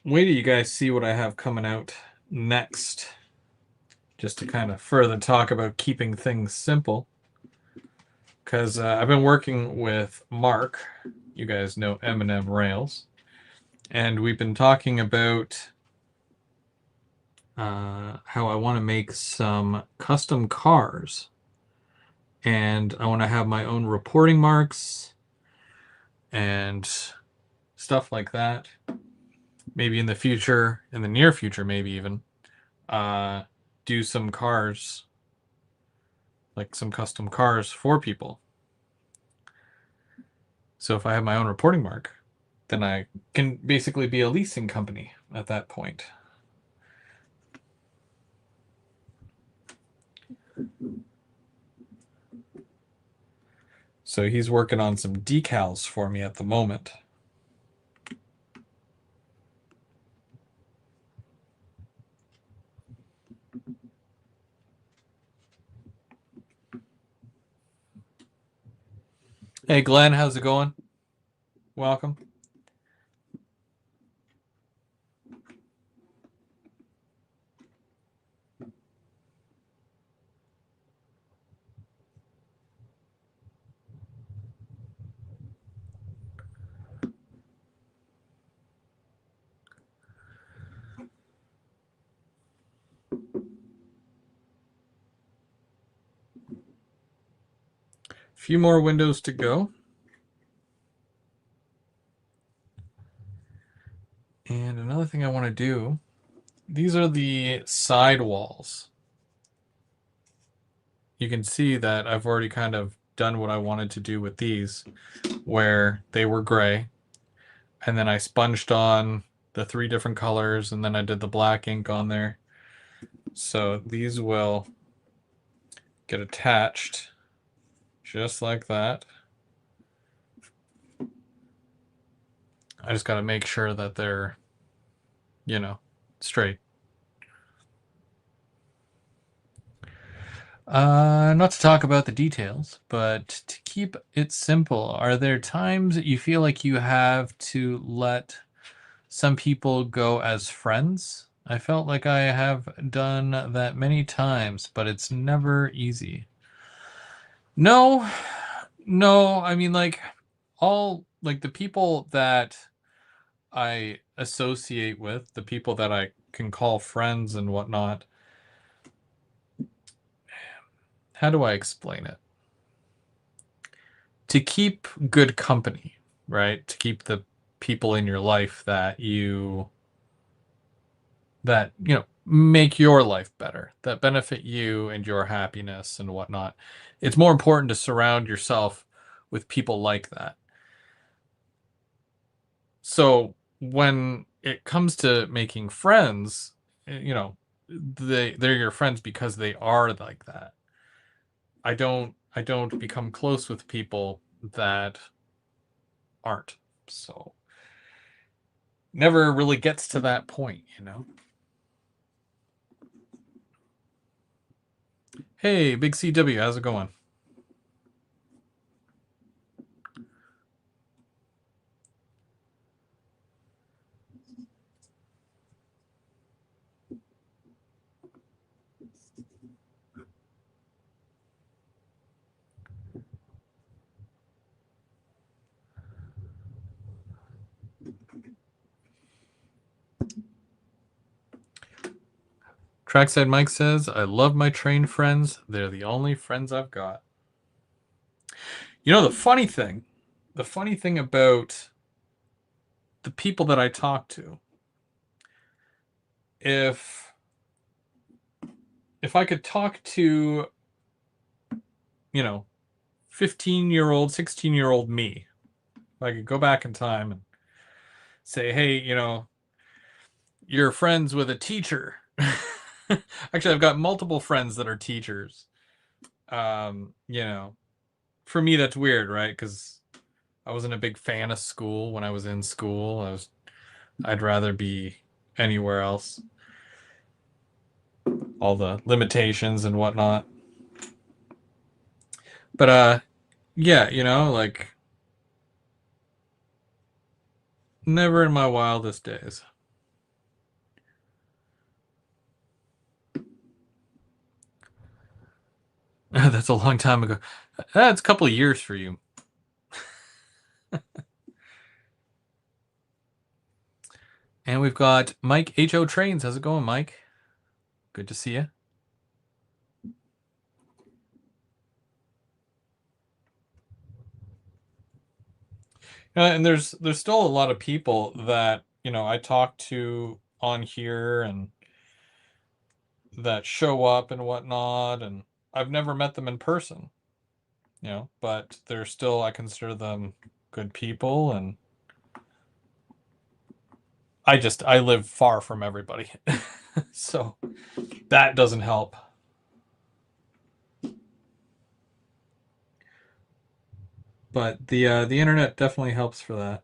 wait till you guys see what I have coming out next. Just to kind of further talk about keeping things simple. Because I've been working with Mark. You guys know M&M Rails. And we've been talking about how I want to make some custom cars. And I want to have my own reporting marks and stuff like that. Maybe in the future, in the near future, maybe even, do some cars, like some custom cars for people. So if I have my own reporting mark, then I can basically be a leasing company at that point. So he's working on some decals for me at the moment. Hey, Glenn, how's it going? Welcome. A few more windows to go. And another thing I want to do, these are the side walls. You can see that I've already kind of done what I wanted to do with these, where they were gray. And then I sponged on the 3 different colors, and then I did the black ink on there. So these will get attached just like that. I just got to make sure that they're, straight. Not to talk about the details, but to keep it simple, are there times that you feel like you have to let some people go as friends? I felt like I have done that many times, but it's never easy. No, no, I mean, like, all, like, the people that I associate with, the people that I can call friends and whatnot, how do I explain it? To keep good company, right? To keep the people in your life that make your life better, that benefit you and your happiness and whatnot. It's more important to surround yourself with people like that. So when it comes to making friends, they're your friends because they are like that. I don't become close with people that aren't. So never really gets to that point. Hey, Big CW, how's it going? Trackside Mike says, I love my train friends. They're the only friends I've got. The funny thing about the people that I talk to, if if I could talk to, you know, 15-year-old, 16-year-old me, if I could go back in time and say, hey, you're friends with a teacher. Actually, I've got multiple friends that are teachers. Um, you know, for me that's weird, right? Because I wasn't a big fan of school when I was in school. I'd rather be anywhere else. All the limitations and whatnot. But yeah, like never in my wildest days. That's a long time ago. That's a couple of years for you. And we've got Mike HO Trains. How's it going, Mike? Good to see you. And there's still a lot of people that I talk to on here and that show up and whatnot, and I've never met them in person. But they're still, I consider them good people, and I live far from everybody, so that doesn't help. But the internet definitely helps for that.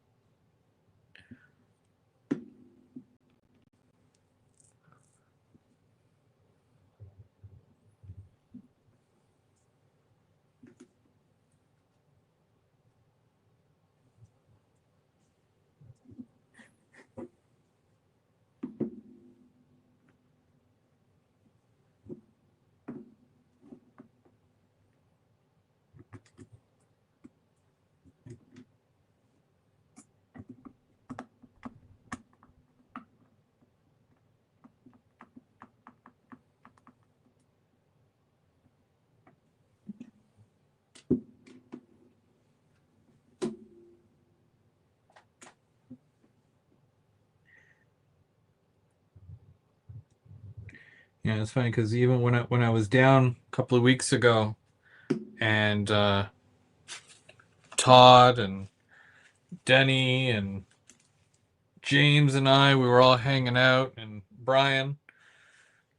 Yeah, it's funny because even when I was down a couple of weeks ago, and Todd and Denny and James and we were all hanging out, and Brian.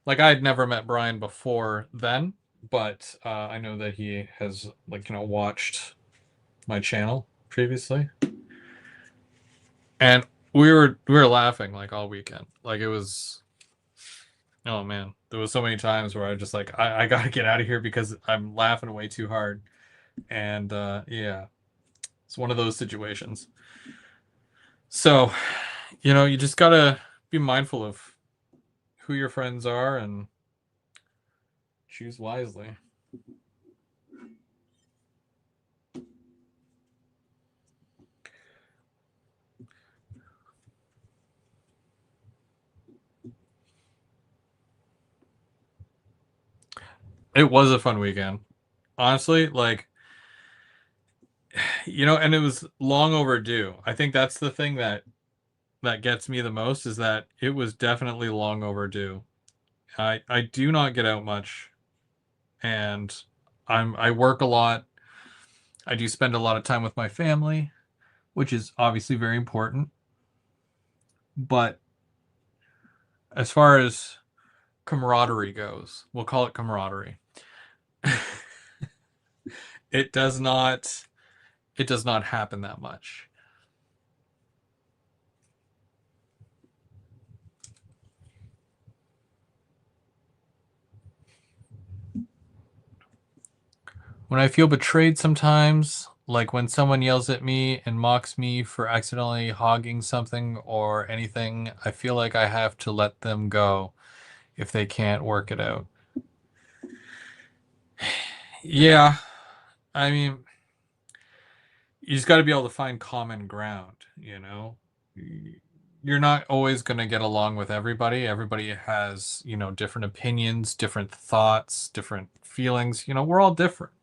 Like, I'd never met Brian before then, but I know that he has, like, watched my channel previously. And we were laughing like all weekend. Like it was, oh man, there was so many times where I just like I gotta get out of here because I'm laughing way too hard. And yeah, it's one of those situations. So, you just gotta be mindful of who your friends are and choose wisely. It was a fun weekend. Honestly, like, and it was long overdue. I think that's the thing that gets me the most is that it was definitely long overdue. I do not get out much, and I work a lot. I do spend a lot of time with my family, which is obviously very important. But as far as camaraderie goes, we'll call it camaraderie. it does not it does not happen that much. When I feel betrayed sometimes, like when someone yells at me and mocks me for accidentally hogging something or anything, I feel like I have to let them go if they can't work it out. Yeah, I mean, you just got to be able to find common ground. You're not always going to get along with everybody. Everybody has, different opinions, different thoughts, different feelings. We're all different.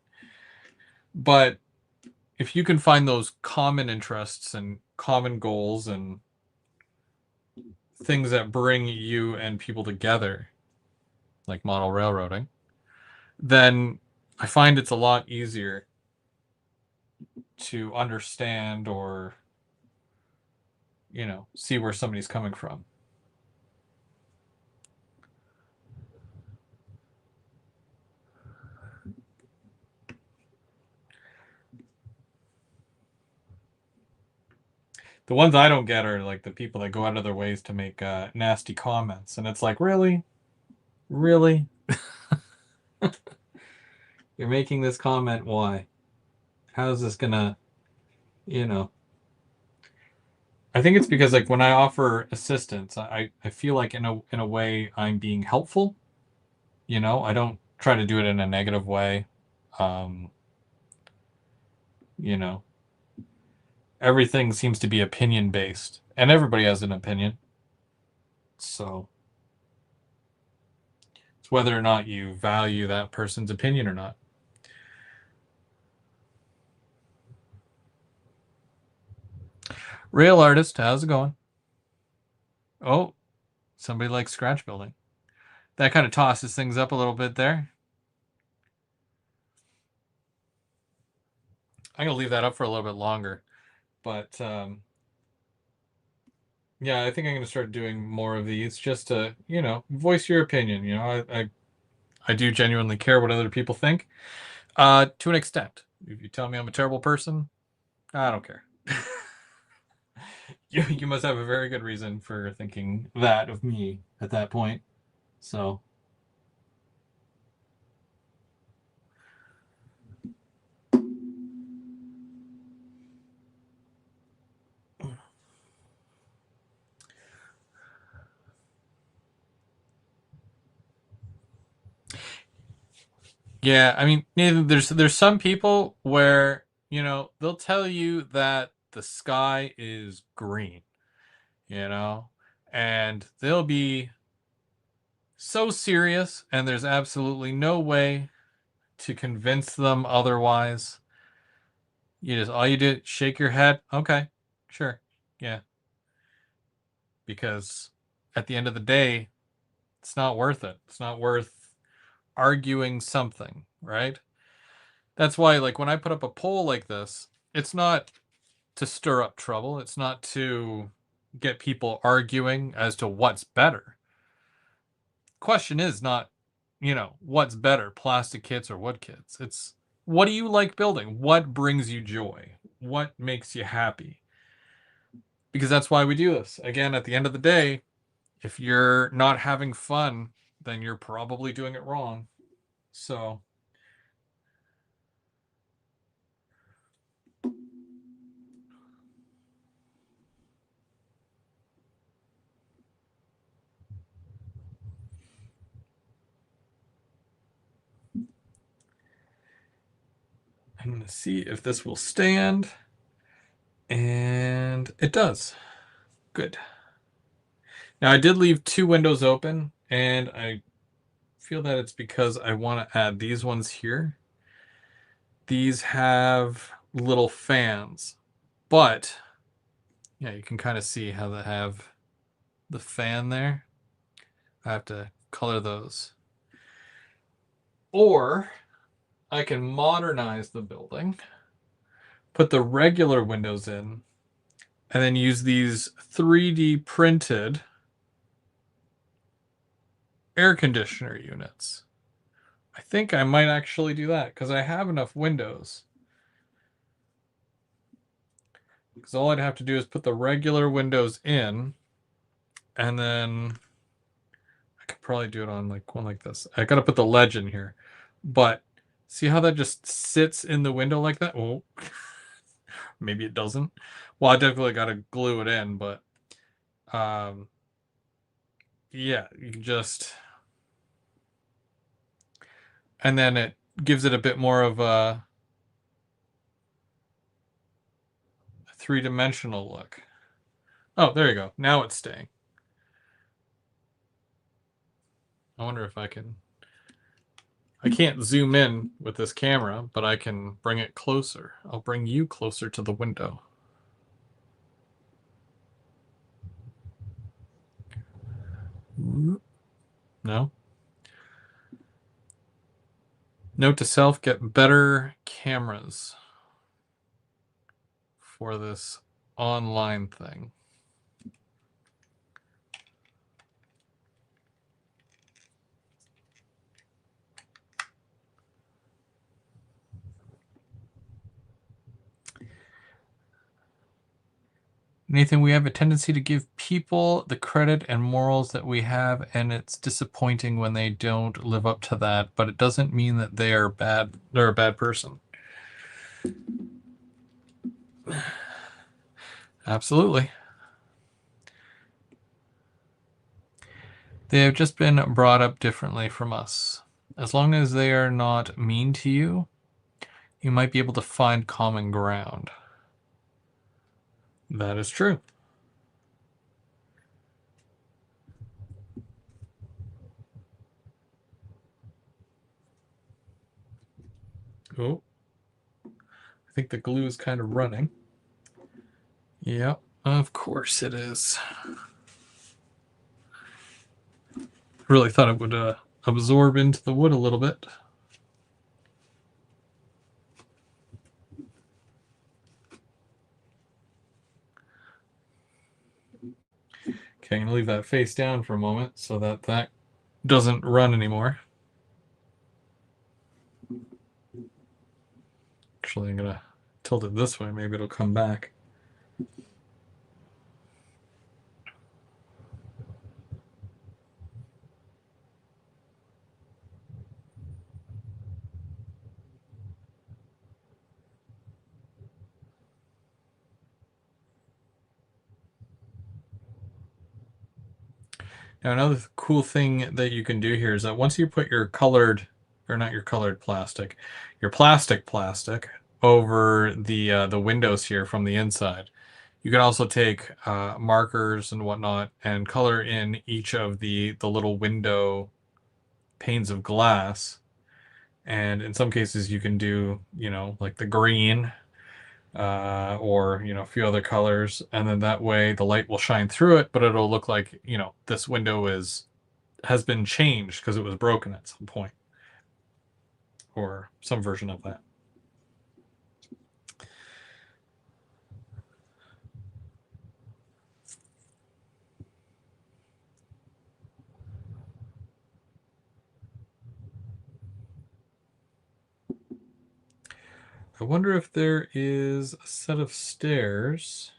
But if you can find those common interests and common goals and things that bring you and people together, like model railroading, then I find it's a lot easier to understand or, see where somebody's coming from. The ones I don't get are like the people that go out of their ways to make nasty comments. And it's like, really? Really? You're making this comment? Why? How is this gonna, you know? I think it's because like when I offer assistance, I feel like in a way I'm being helpful. I don't try to do it in a negative way. Um, you know, everything seems to be opinion based, and everybody has an opinion. So it's whether or not you value that person's opinion or not. Real artist, how's it going? Oh, somebody likes scratch building. That kind of tosses things up a little bit there. I'm gonna leave that up for a little bit longer, but yeah, I think I'm gonna start doing more of these just to, voice your opinion. I do genuinely care what other people think, to an extent. If you tell me I'm a terrible person, I don't care. You must have a very good reason for thinking that of me at that point. So yeah, I mean, there's some people where they'll tell you that the sky is green, you know, and they'll be so serious, and there's absolutely no way to convince them otherwise. All you do shake your head, okay, sure, yeah, because at the end of the day, it's not worth it. It's not worth arguing something, right? That's why, like, when I put up a poll like this, it's not to stir up trouble. It's not to get people arguing as to what's better. Question is not, what's better, plastic kits or wood kits. It's what do you like building? What brings you joy? What makes you happy? because that's why we do this. Again, at the end of the day, if you're not having fun, then you're probably doing it wrong. So I'm going to see if this will stand. And it does. Good. Now I did leave two windows open, and I feel that it's because I want to add these ones here. These have little fans, but yeah, you can kind of see how they have the fan there. I have to color those. Or I can modernize the building, put the regular windows in, and then use these 3D printed air conditioner units. I think I might actually do that because I have enough windows. Because all I'd have to do is put the regular windows in, and then I could probably do it on like one like this. I got to put the ledge in here, but see how that just sits in the window like that? Oh, maybe it doesn't. Well, I definitely got to glue it in, but um, yeah, you can just, and then it gives it a bit more of a three-dimensional look. Oh, there you go. Now it's staying. I wonder if I can. I can't zoom in with this camera, but I can bring it closer. I'll bring you closer to the window. No? Note to self, get better cameras for this online thing. Nathan, we have a tendency to give people the credit and morals that we have, and it's disappointing when they don't live up to that, but it doesn't mean that they are bad. They're a bad person. Absolutely. They have just been brought up differently from us. As long as they are not mean to you, you might be able to find common ground. That is true. Oh, I think the glue is kind of running. Yep, of course it is. Really thought it would absorb into the wood a little bit. Okay, I'm gonna leave that face down for a moment so that that doesn't run anymore. Actually, I'm gonna tilt it this way. Maybe it'll come back. Now, another cool thing that you can do here is that once you put your colored, or not your colored plastic, your plastic over the windows here from the inside, you can also take markers and whatnot and color in each of the little window panes of glass. And in some cases, you can do, you know, like the green or, you know, a few other colors. And then that way the light will shine through it, but it'll look like, you know, this window has been changed because it was broken at some point or some version of that. I wonder if there is a set of stairs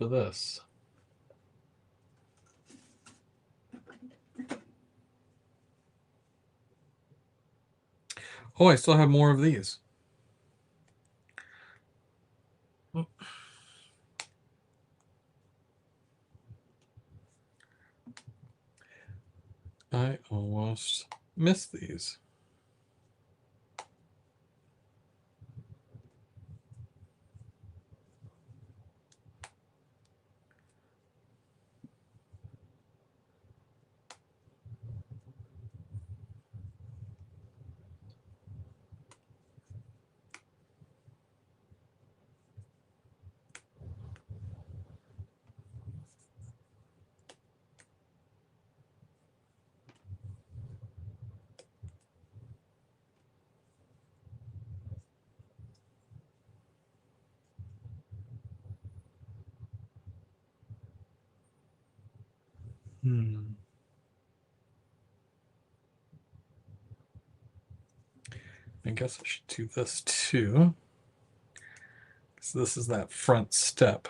for this. Oh, I still have more of these. I almost missed these. I guess I should do this too. So this is that front step.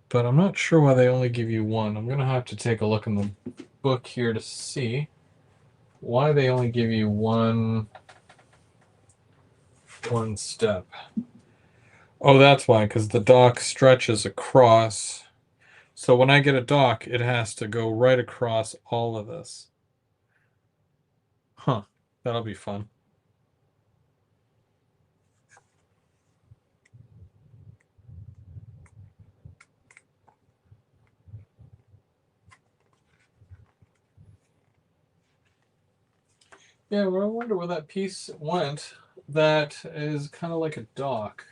But I'm not sure why they only give you one. I'm going to have to take a look in the book here to see why they only give you one step. Oh, that's why, because the dock stretches across. So when I get a dock, it has to go right across all of this. Huh. That'll be fun. Yeah, well, I wonder where that piece went. That is kind of like a dock.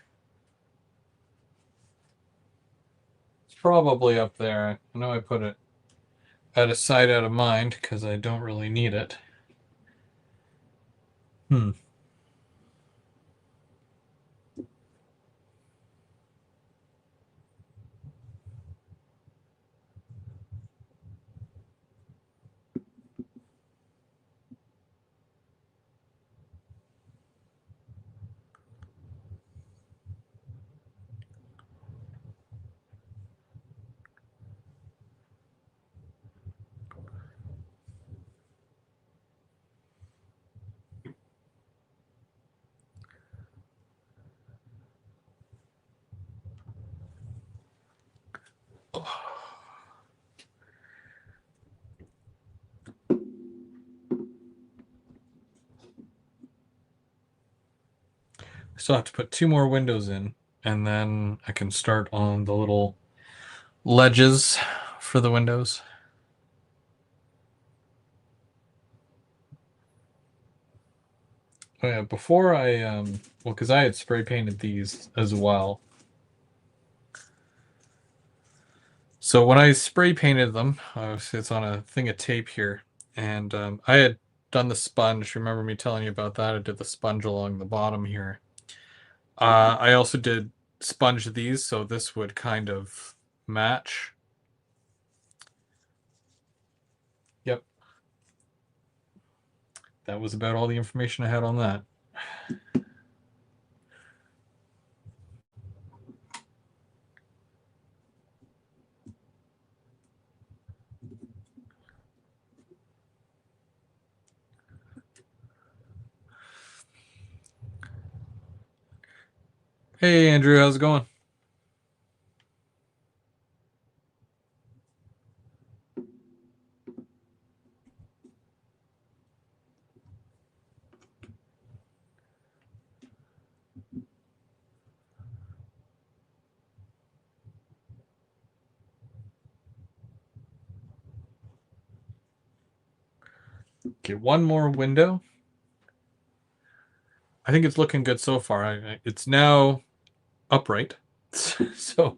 It's probably up there. I know I put it out of sight, out of mind, because I don't really need it. Still have to put 2 more windows in, and then I can start on the little ledges for the windows. Oh yeah, before I well, because I had spray painted these as well. So when I spray painted them, it's on a thing of tape here, and I had done the sponge. Remember me telling you about that? I did the sponge along the bottom here. I also did sponge these, so this would kind of match. Yep. That was about all the information I had on that. Hey, Andrew, how's it going? Okay, one more window. I think it's looking good so far. It's now upright, so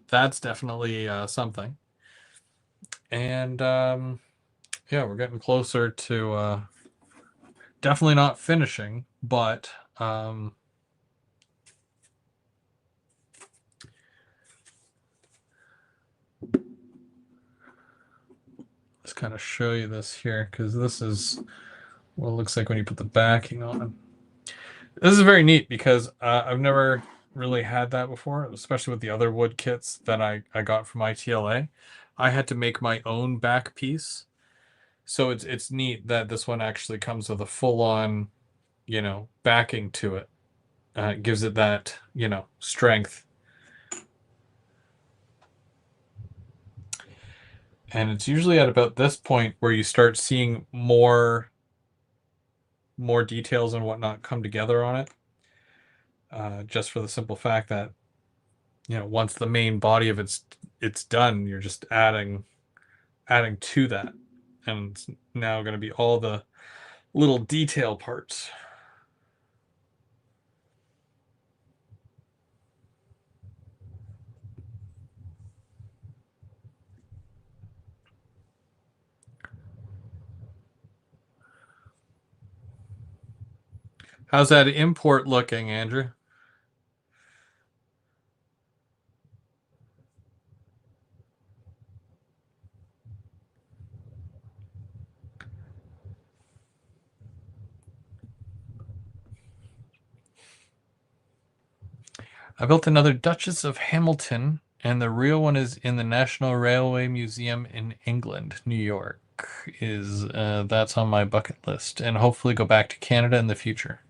that's definitely something. And yeah, we're getting closer to definitely not finishing, but let's kind of show you this here, because this is what it looks like when you put the backing on. This is very neat because I've never really had that before, especially with the other wood kits that I got from ITLA. I had to make my own back piece. So it's neat that this one actually comes with a full-on, backing to it. It gives it that, strength. And it's usually at about this point where you start seeing more details and whatnot come together on it. Just for the simple fact that, once the main body of it's done, you're just adding to that. And it's now going to be all the little detail parts. How's that import looking, Andrew? I built another Duchess of Hamilton, and the real one is in the National Railway Museum in England, New York. Is That's on my bucket list, and hopefully go back to Canada in the future.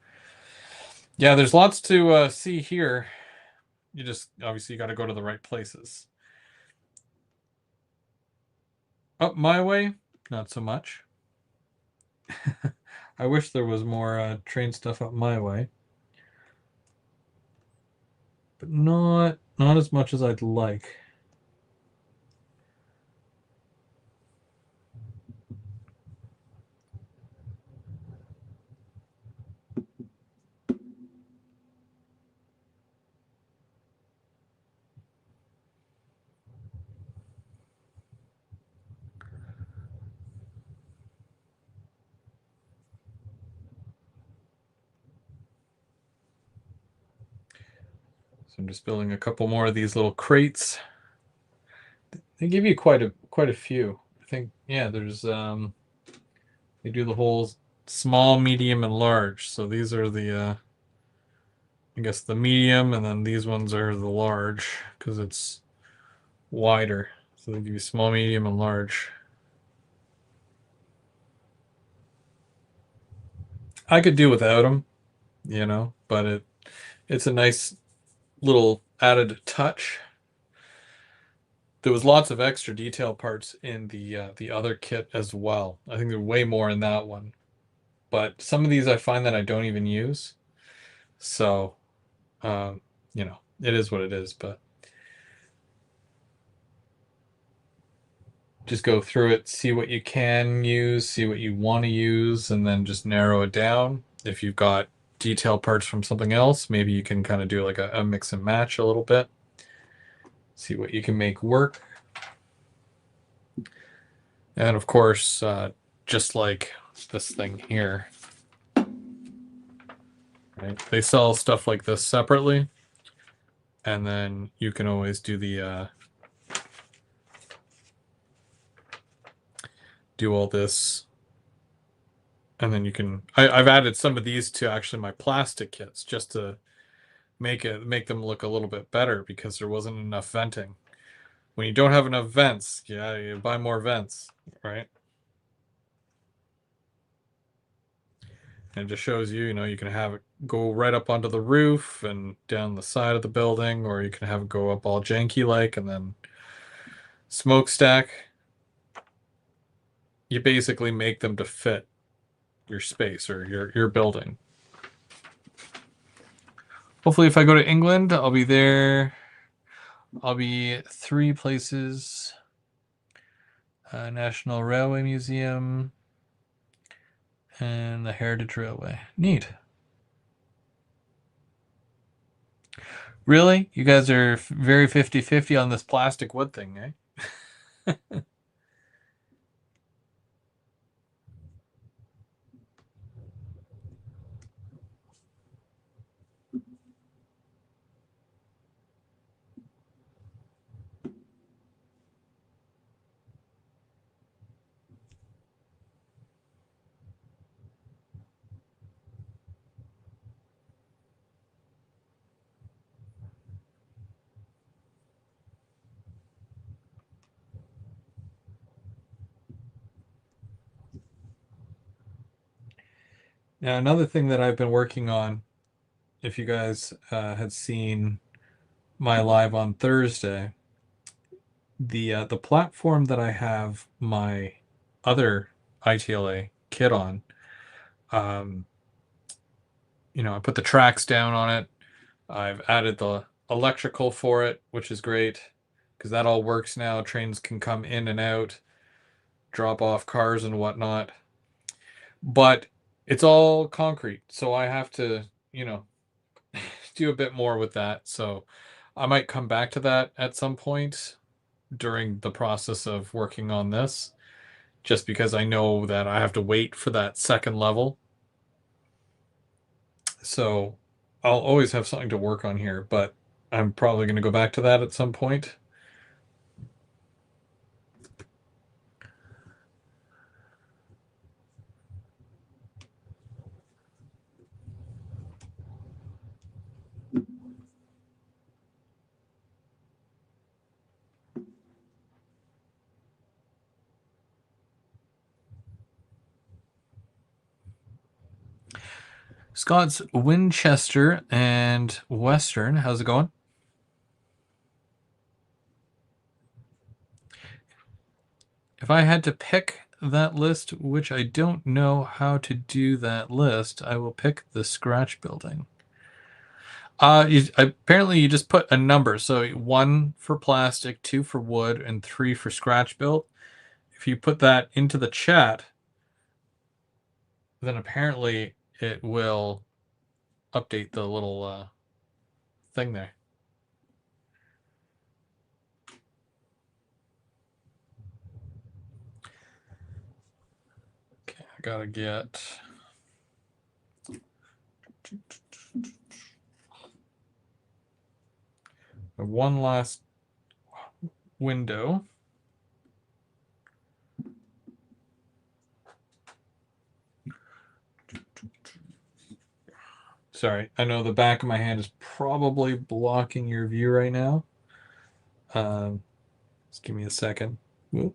Yeah, there's lots to see here. You just obviously got to go to the right places. Up my way, not so much. I wish there was more train stuff up my way, but not as much as I'd like. So I'm just building a couple more of these little crates. They give you quite a few. I think, yeah, there's they do the whole small, medium, and large. So these are the I guess the medium, and then these ones are the large because it's wider. So they give you small, medium, and large. I could do without them, but it's a nice little added touch. There was lots of extra detail parts in the other kit as well. I think there are way more in that one. But some of these I find that I don't even use. So, it is what it is. But just go through it, see what you can use, see what you want to use, and then just narrow it down. If you've got detail parts from something else, maybe you can kind of do like a mix and match a little bit. See what you can make work. And of course, just like this thing here, right? They sell stuff like this separately, and then you can always do the do all this, and then you can. I've added some of these to actually my plastic kits just to make them look a little bit better because there wasn't enough venting. When you don't have enough vents, yeah, you buy more vents, right? And it just shows you, you can have it go right up onto the roof and down the side of the building, or you can have it go up all janky like and then smokestack. You basically make them to fit your space or your building. Hopefully, if I go to England, I'll be there. I'll be 3 places: National Railway Museum and the Heritage Railway. Neat. Really? You guys are very 50-50 on this plastic wood thing, eh? Now, another thing that I've been working on, if you guys had seen my live on Thursday, the platform that I have my other ITLA kit on, um, I put the tracks down on it. I've added the electrical for it, which is great because that all works now. Trains can come in and out, drop off cars and whatnot. But it's all concrete, so I have to, do a bit more with that. So I might come back to that at some point during the process of working on this, just because I know that I have to wait for that second level. So I'll always have something to work on here, but I'm probably going to go back to that at some point. Scott's Winchester and Western. How's it going? If I had to pick that list, which I don't know how to do that list, I will pick the scratch building. Apparently you just put a number. So 1 for plastic, 2 for wood, and 3 for scratch built. If you put that into the chat, then apparently it will update the little thing there. Okay, I gotta get one last window. Sorry, I know the back of my hand is probably blocking your view right now. Just give me a second. Whoop.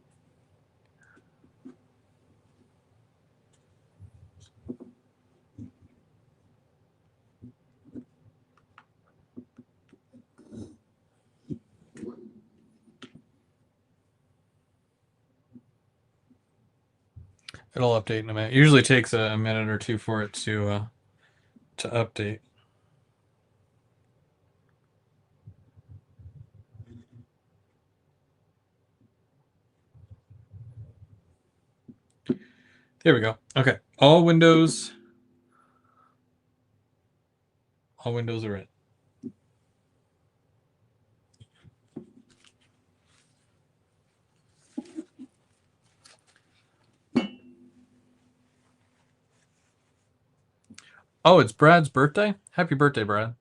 It'll update in a minute. It usually takes a minute or two for it to update. There we go. Okay, all windows are in. Oh, it's Brad's birthday? Happy birthday, Brad.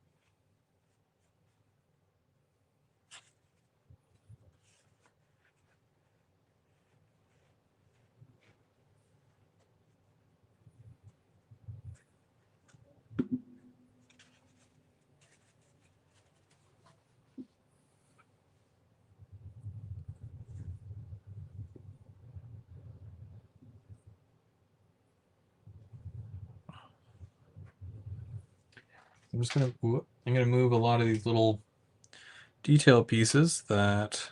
I'm gonna move a lot of these little detail pieces that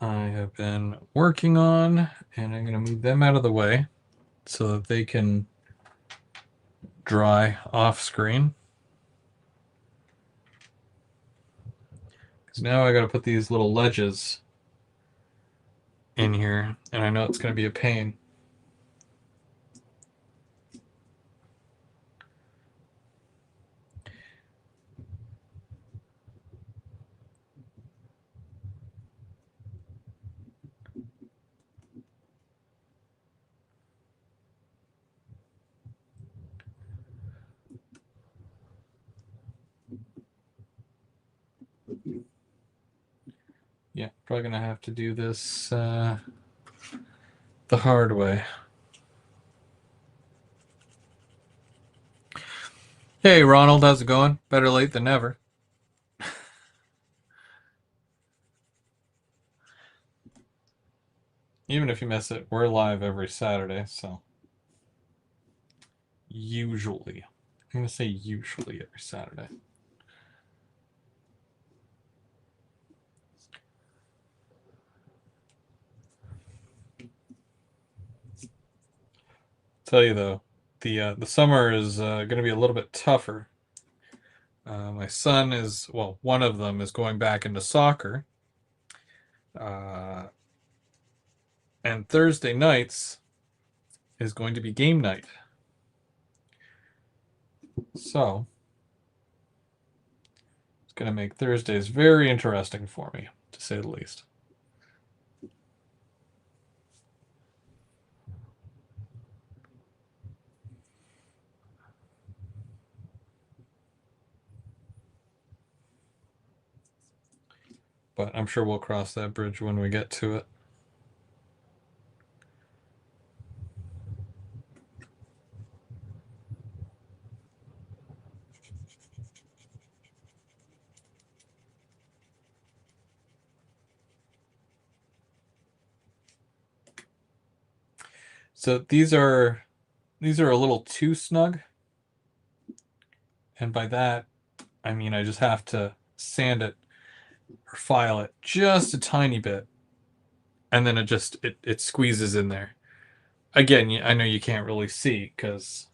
I have been working on, and I'm gonna move them out of the way so that they can dry off screen. Because now I gotta put these little ledges in here, and I know it's gonna be a pain. Yeah, probably gonna have to do this the hard way. Hey, Ronald, how's it going? Better late than never. Even if you miss it, we're live every Saturday, so usually. I'm going to say usually every Saturday. Tell you though, the summer is going to be a little bit tougher. My son is, well, one of them is going back into soccer. And Thursday nights is going to be game night. So it's going to make Thursdays very interesting for me, to say the least. But I'm sure we'll cross that bridge when we get to it. So these are a little too snug. And by that, I mean I just have to sand it or file it just a tiny bit. And then it squeezes in there. Again, I know you can't really see because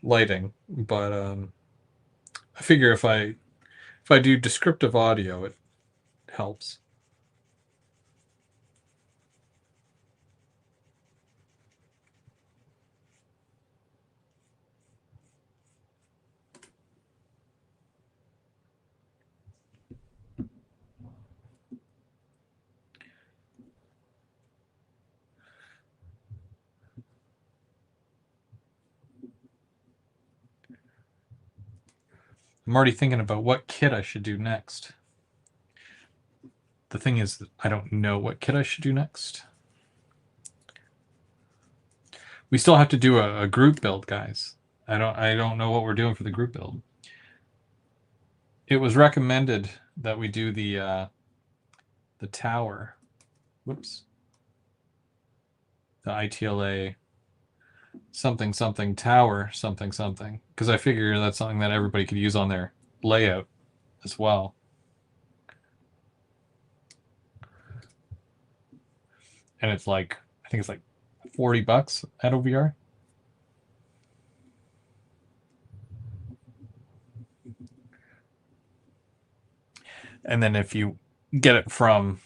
lighting, but I figure if I do descriptive audio, it helps. I'm already thinking about what kit I should do next. The thing is, I don't know what kit I should do next. We still have to do a group build, guys. I don't know what we're doing for the group build. It was recommended that we do the tower. Whoops. The ITLA something something tower something something, because I figure that's something that everybody could use on their layout as well. And it's like, I think it's like $40 at OVR. And then if you get it from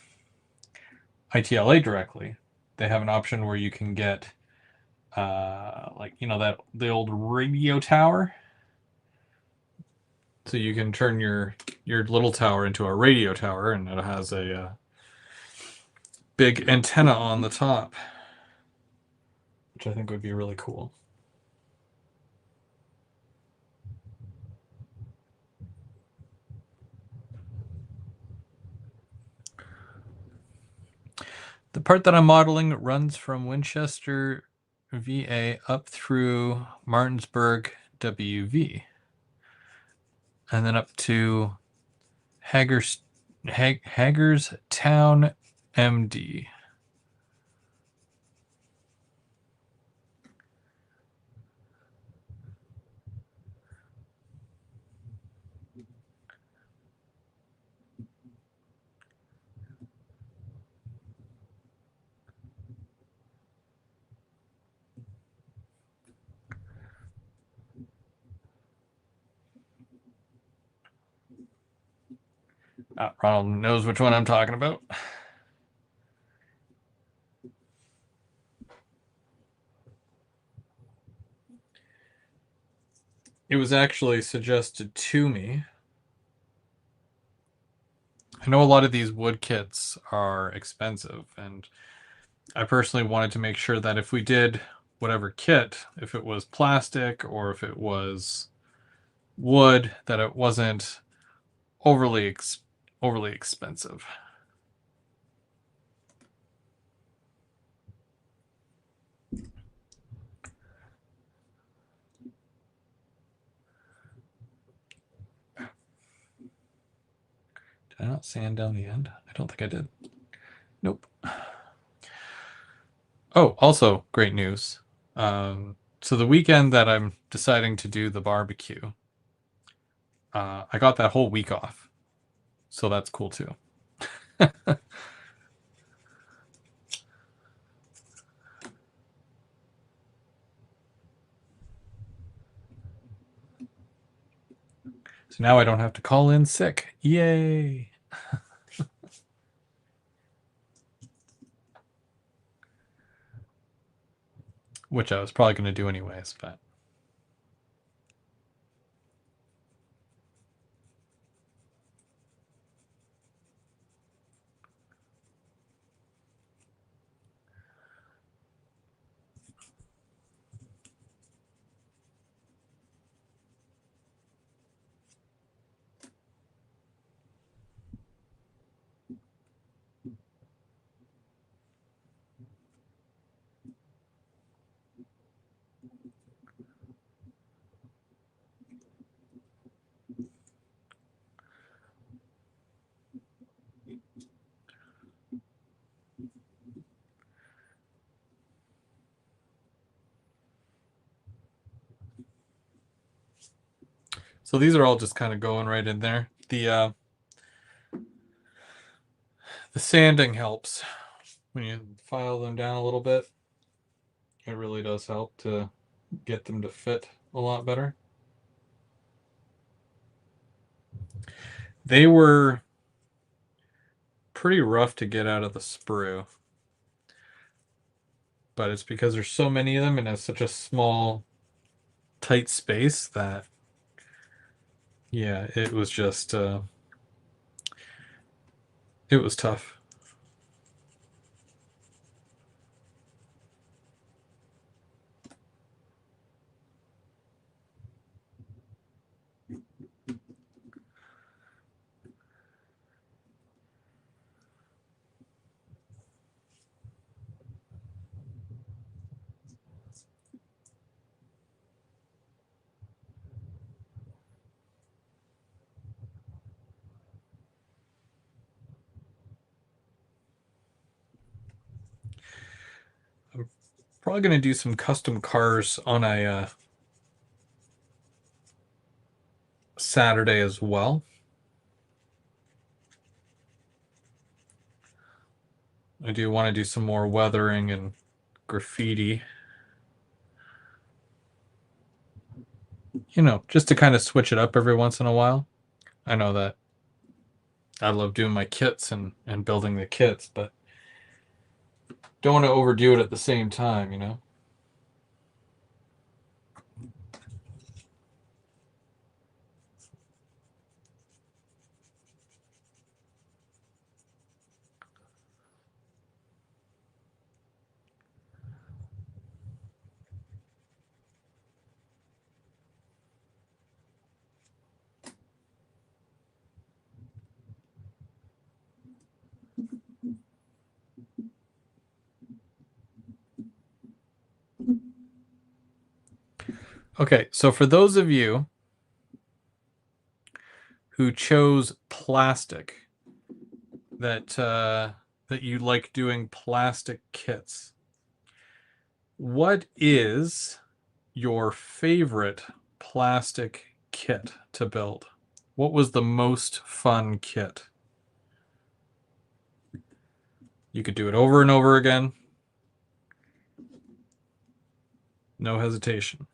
ITLA directly, they have an option where you can get like, you know, that the old radio tower. So you can turn your little tower into a radio tower, and it has a big antenna on the top, which I think would be really cool. The part that I'm modeling runs from Winchester, VA, up through Martinsburg, WV, and then up to Hagerstown, MD. Ronald knows which one I'm talking about. It was actually suggested to me. I know a lot of these wood kits are expensive, and I personally wanted to make sure that if we did whatever kit, if it was plastic or if it was wood, that it wasn't overly expensive. Did I not sand down the end? I don't think I did. Nope. Oh, also great news. So the weekend that I'm deciding to do the barbecue, I got that whole week off. So that's cool too. So now I don't have to call in sick. Yay! Which I was probably going to do anyways, but. So these are all just kind of going right in there. The sanding helps when you file them down a little bit. It really does help to get them to fit a lot better. They were pretty rough to get out of the sprue, but it's because there's so many of them and it's such a small, tight space that, yeah, it was just, it was tough. I'm probably going to do some custom cars on a Saturday as well. I do want to do some more weathering and graffiti. You know, just to kind of switch it up every once in a while. I know that I love doing my kits and building the kits, but don't want to overdo it at the same time, you know? Okay, so for those of you who chose plastic, that you like doing plastic kits, what is your favorite plastic kit to build? What was the most fun kit? You could do it over and over again. No hesitation.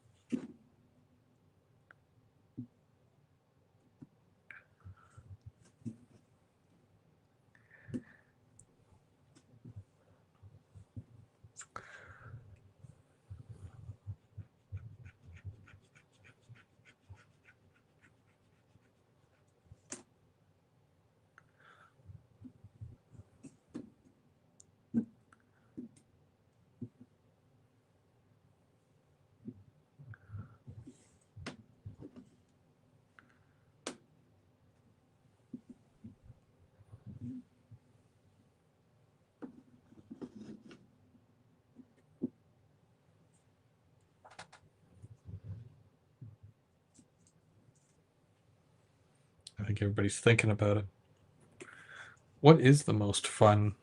I think everybody's thinking about it. What is the most fun?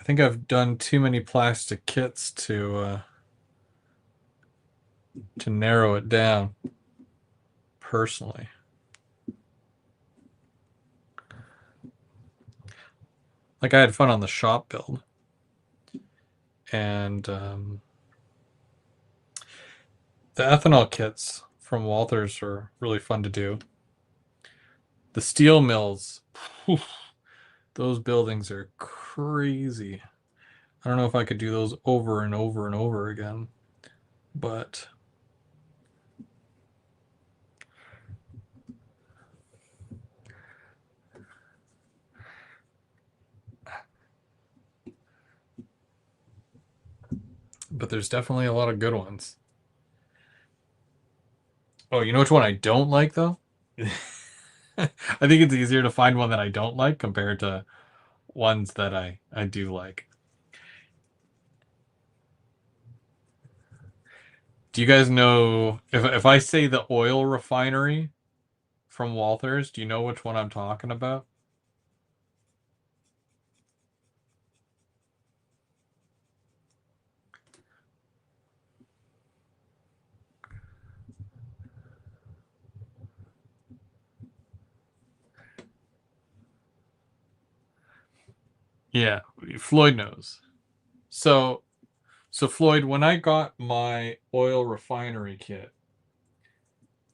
think I've done too many plastic kits to narrow it down, personally. Like, I had fun on the shop build. And the ethanol kits from Walthers are really fun to do. The steel mills, whew, those buildings are crazy. I don't know if I could do those over and over and over again, but there's definitely a lot of good ones. Oh, you know which one I don't like, though? I think it's easier to find one that I don't like compared to ones that I do like. Do you guys know, if I say the oil refinery from Walthers, do you know which one I'm talking about? Yeah, Floyd knows. So Floyd, when I got my oil refinery kit,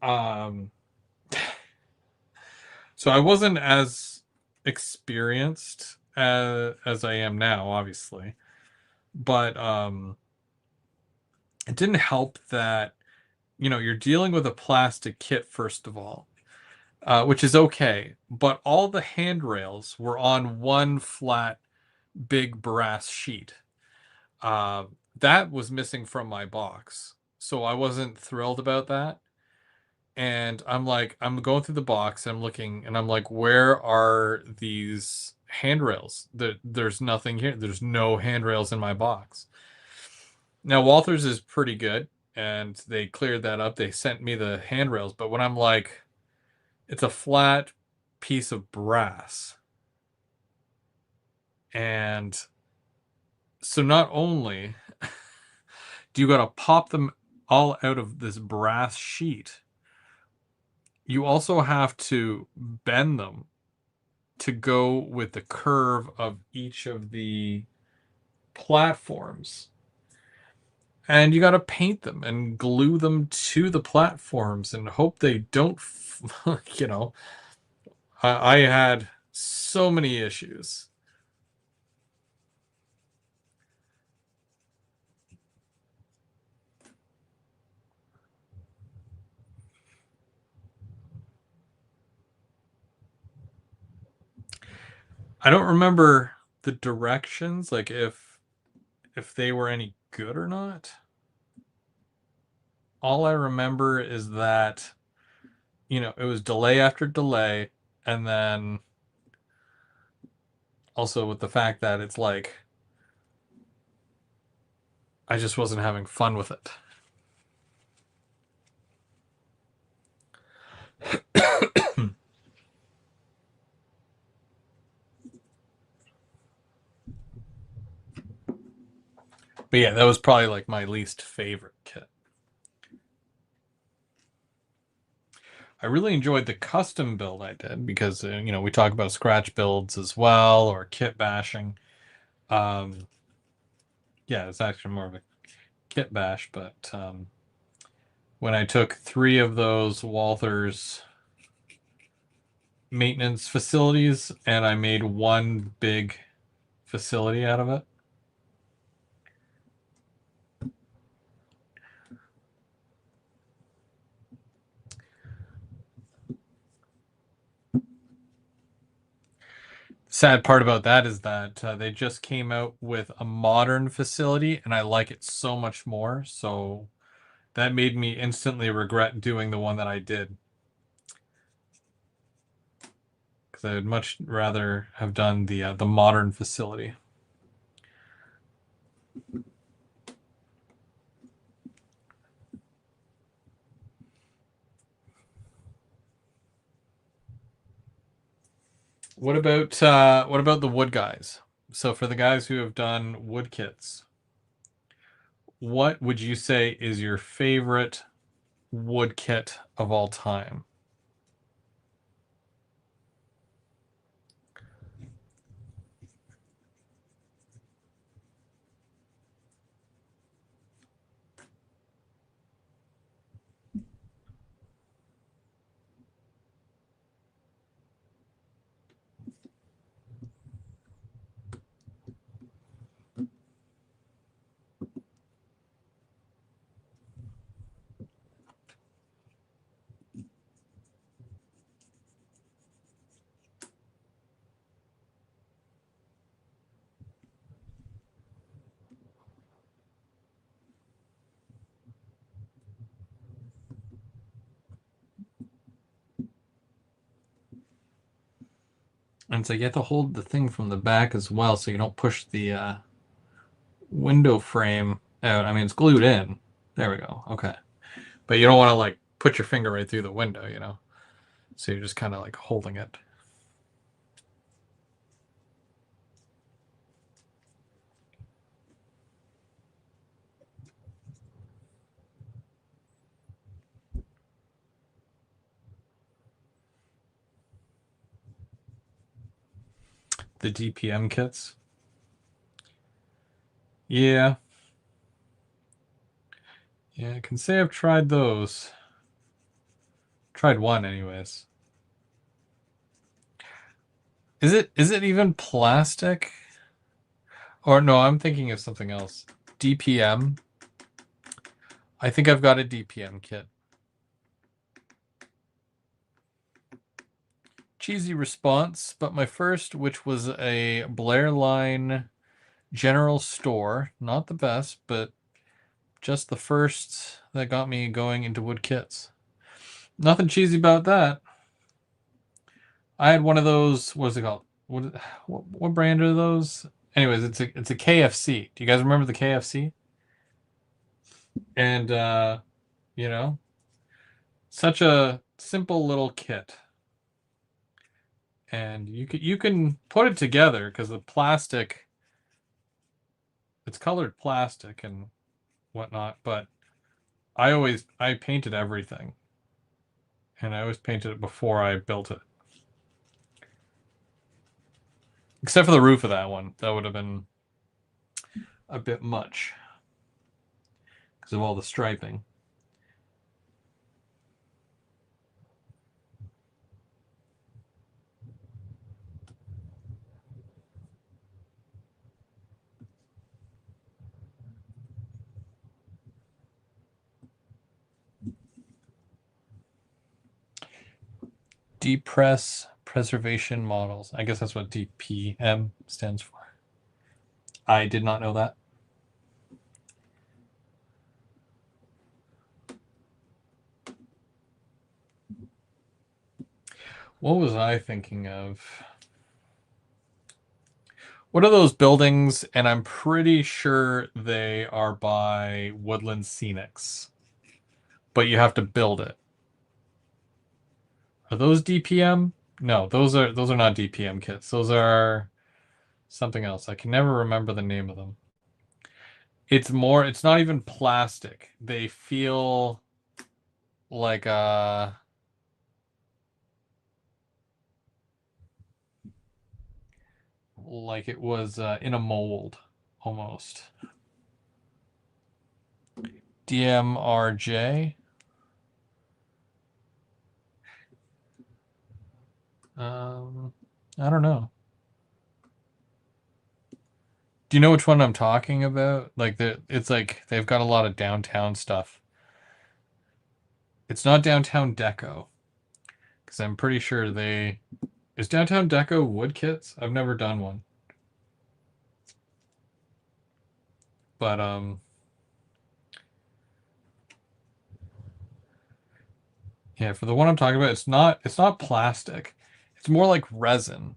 um, so I wasn't as experienced as I am now, obviously, but it didn't help that you're dealing with a plastic kit first of all, which is okay, but all the handrails were on one flat, big brass sheet. Uh, that was missing from my box, so I wasn't thrilled about that. And I'm like, I'm going through the box, and I'm looking, and I'm like, where are these handrails? There's nothing here. There's no handrails in my box. Now, Walters is pretty good, and they cleared that up. They sent me the handrails, but when I'm like, it's a flat piece of brass. And so not only do you got to pop them all out of this brass sheet, you also have to bend them to go with the curve of each of the platforms. And you got to paint them and glue them to the platforms and hope they don't, you know. I had so many issues. I don't remember the directions, like if they were any good or not. All I remember is that it was delay after delay, and then also with the fact that it's like I just wasn't having fun with it. But yeah, that was probably like my least favorite kit. I really enjoyed the custom build I did because we talk about scratch builds as well, or kit bashing. Um, yeah, it's actually more of a kit bash, but when I took 3 of those Walthers maintenance facilities and I made one big facility out of it. Sad part about that is that they just came out with a modern facility and I like it so much more. So that made me instantly regret doing the one that I did. Because I would much rather have done the modern facility. What about the wood guys? So for the guys who have done wood kits, what would you say is your favorite wood kit of all time? And so you have to hold the thing from the back as well so you don't push the window frame out. I mean, it's glued in. There we go. Okay. But you don't want to like put your finger right through the window, you know? So you're just kind of like holding it. The DPM kits. Yeah. Yeah, I can say I've tried those. Tried one anyways. Is it even plastic? Or no, I'm thinking of something else. DPM. I think I've got a DPM kit. Cheesy response, but my first, which was a Blair Line general store, not the best, but just the first that got me going into wood kits. Nothing cheesy about that. I had one of those. What's it called? What brand are those? Anyways, it's a KFC. Do you guys remember the KFC? And you know, such a simple little kit, and you can put it together because the plastic, it's colored plastic and whatnot. But I painted everything, and I always painted it before I built it, except for the roof of that one. That would have been a bit much because of all the striping. Depress preservation models. I guess that's what DPM stands for. I did not know that. What was I thinking of? What are those buildings? And I'm pretty sure they are by Woodland Scenics, but you have to build it. Are those DPM? No, those are not DPM kits. Those are something else. I can never remember the name of them. It's not even plastic. They feel like like it was in a mold almost. DMRJ. I don't know. Do you know which one I'm talking about? It's like they've got a lot of downtown stuff. It's not downtown deco because I'm pretty sure they is downtown deco wood kits. I've never done one, but yeah, for the one I'm talking about, it's not plastic. It's more like resin,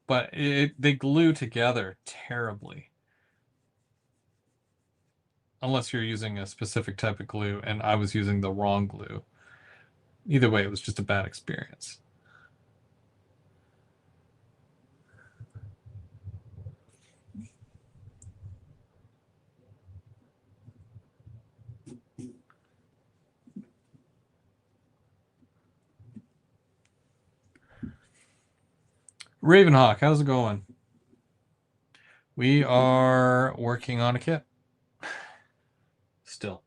but they glue together terribly unless you're using a specific type of glue, and I was using the wrong glue. Either way, it was just a bad experience. Ravenhawk, how's it going? We are working on a kit. Still.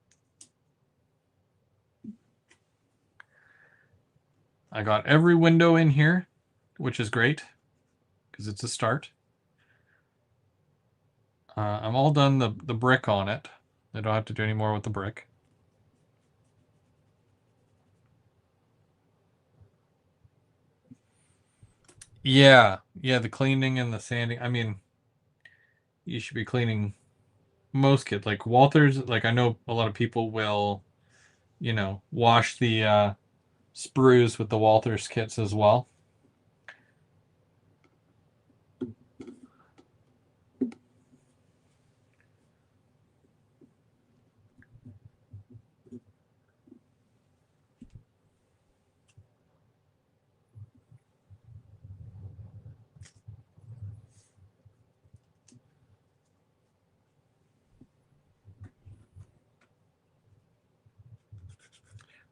I got every window in here, which is great, because it's a start. I'm all done the brick on it. I don't have to do any more with the brick. Yeah, the cleaning and the sanding. I mean, you should be cleaning most kits. Like Walters, like I know a lot of people will, wash the sprues with the Walters kits as well.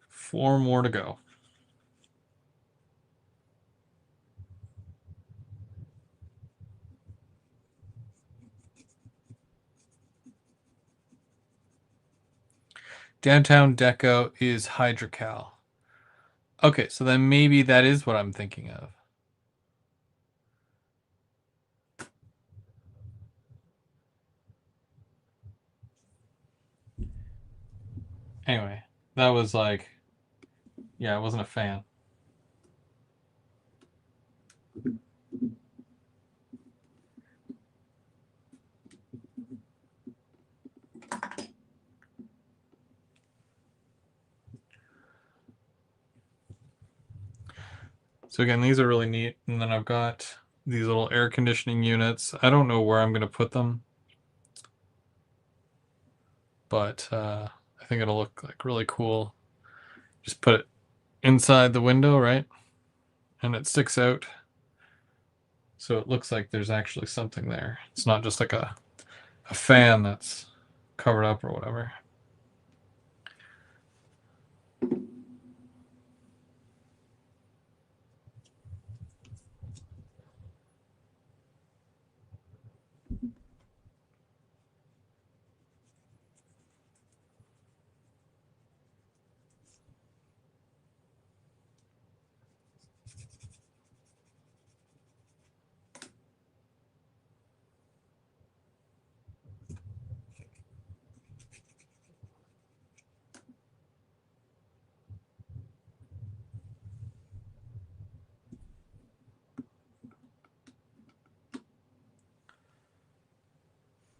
Four more to go. Downtown Deco is Hydrocal. Okay, so then maybe that is what I'm thinking of. Anyway, that was like, yeah, I wasn't a fan. So again, these are really neat. And then I've got these little air conditioning units. I don't know where I'm going to put them, but I think it'll look like really cool. Just put it inside the window, right? And it sticks out. So it looks like there's actually something there. It's not just like a fan that's covered up or whatever.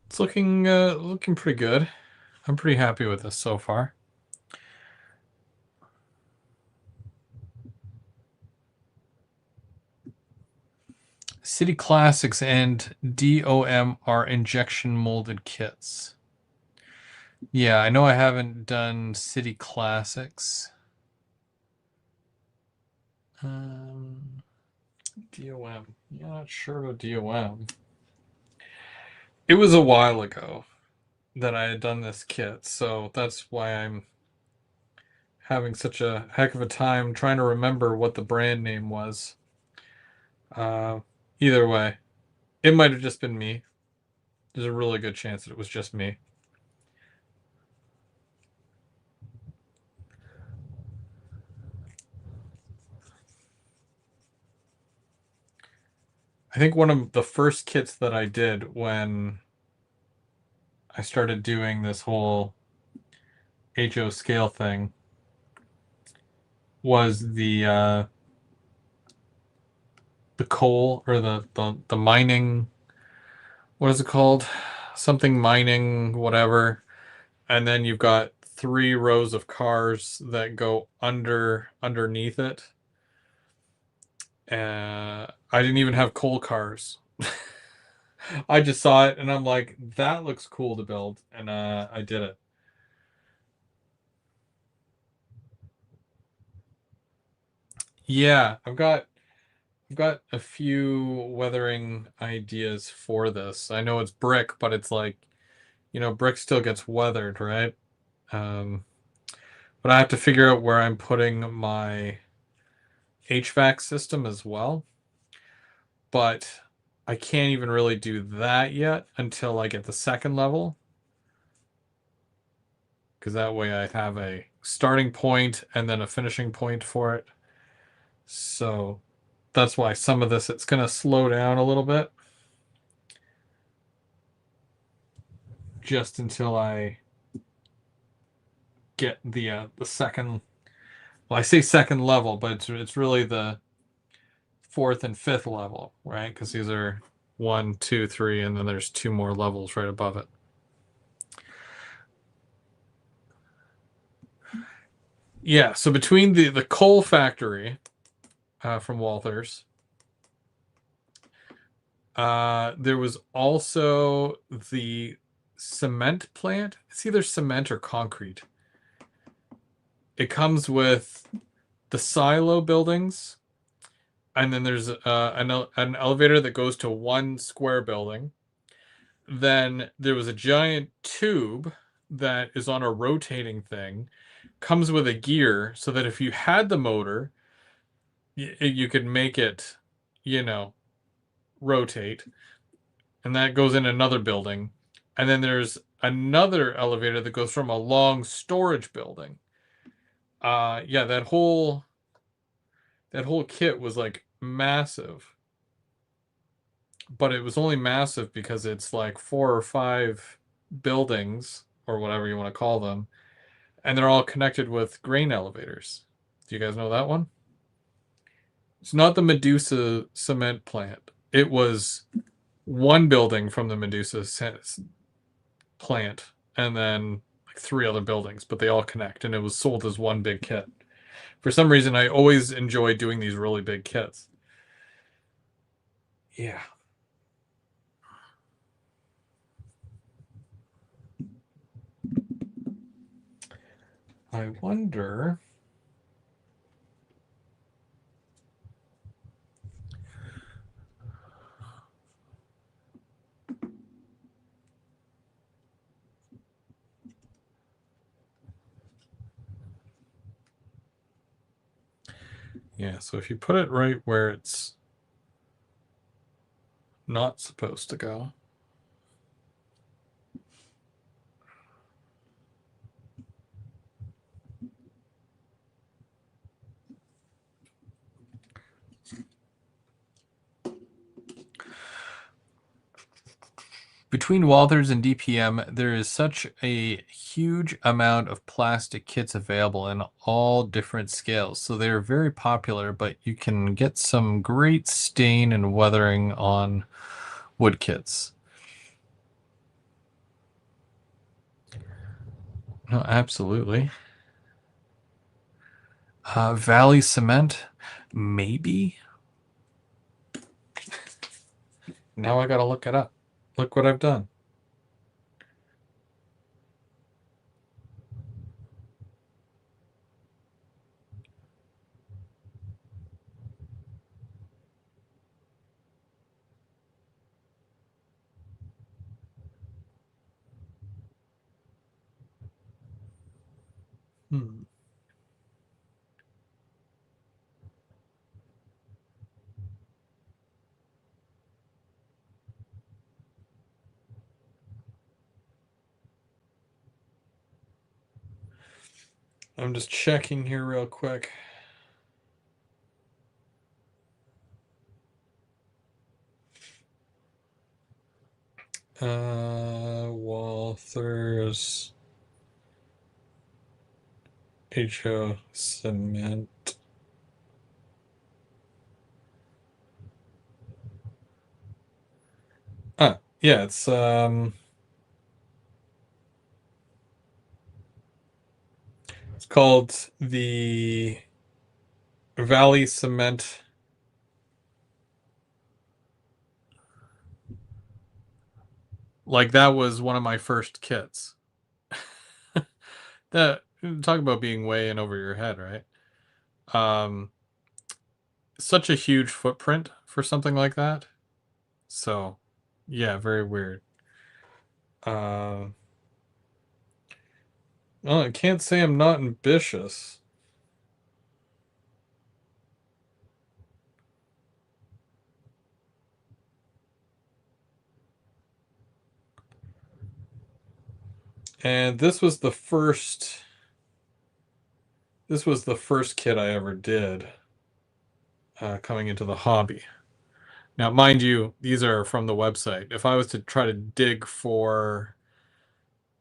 It's looking pretty good. I'm pretty happy with this so far. City Classics and DOM are injection molded kits. Yeah, I know I haven't done City Classics. DOM. Yeah, not sure about DOM. It was a while ago that I had done this kit, so that's why I'm having such a heck of a time trying to remember what the brand name was. Either way, it might have just been me. There's a really good chance that it was just me. I think one of the first kits that I did when I started doing this whole HO scale thing was the coal or the mining. What is it called? Something mining, whatever. And then you've got 3 rows of cars that go underneath it. I didn't even have coal cars. I just saw it and I'm like, that looks cool to build, and I did it. Yeah, I've got a few weathering ideas for this. I know it's brick, but it's like, brick still gets weathered, right? Um, but I have to figure out where I'm putting my HVAC system as well. but I can't even really do that yet until I get the second level, because that way I have a starting point and then a finishing point for it. So that's why some of this, it's going to slow down a little bit just until I get the second. Well, I say second level, but it's really the fourth and fifth level, right? Because these are 1, 2, 3, and then there's 2 more levels right above it. Yeah, so between the coal factory from Walthers, there was also the cement plant. It's either cement or concrete. It comes with the silo buildings, and then there's an elevator that goes to one square building. Then there was a giant tube that is on a rotating thing, comes with a gear so that if you had the motor, you could make it, you know, rotate. And that goes in another building. And then there's another elevator that goes from a long storage building. Yeah, that whole kit was like massive. But it was only massive because it's like 4 or 5 buildings or whatever you want to call them, and they're all connected with grain elevators. Do you guys know that one? It's not the Medusa cement plant. It was one building from the Medusa plant, and then like 3 other buildings, but they all connect, and it was sold as one big kit. For some reason, I always enjoy doing these really big kits. Yeah. I wonder. Yeah, so if you put it right where it's not supposed to go. Between Walthers and DPM, there is such a huge amount of plastic kits available in all different scales. So they're very popular, but you can get some great stain and weathering on wood kits. No, absolutely. Valley Cement, maybe. Now I gotta look it up. Look what I've done. Hmm. I'm just checking here real quick. Walthers HO Cement. Yeah, it's called the Valley Cement. Like that was one of my first kits. That talk about being way in over your head, right? Um, Such a huge footprint for something like that. So, yeah, very weird. Uh, well, I can't say I'm not ambitious. And this was the first kit I ever did coming into the hobby. Now, mind you, these are from the website. If I was to try to dig for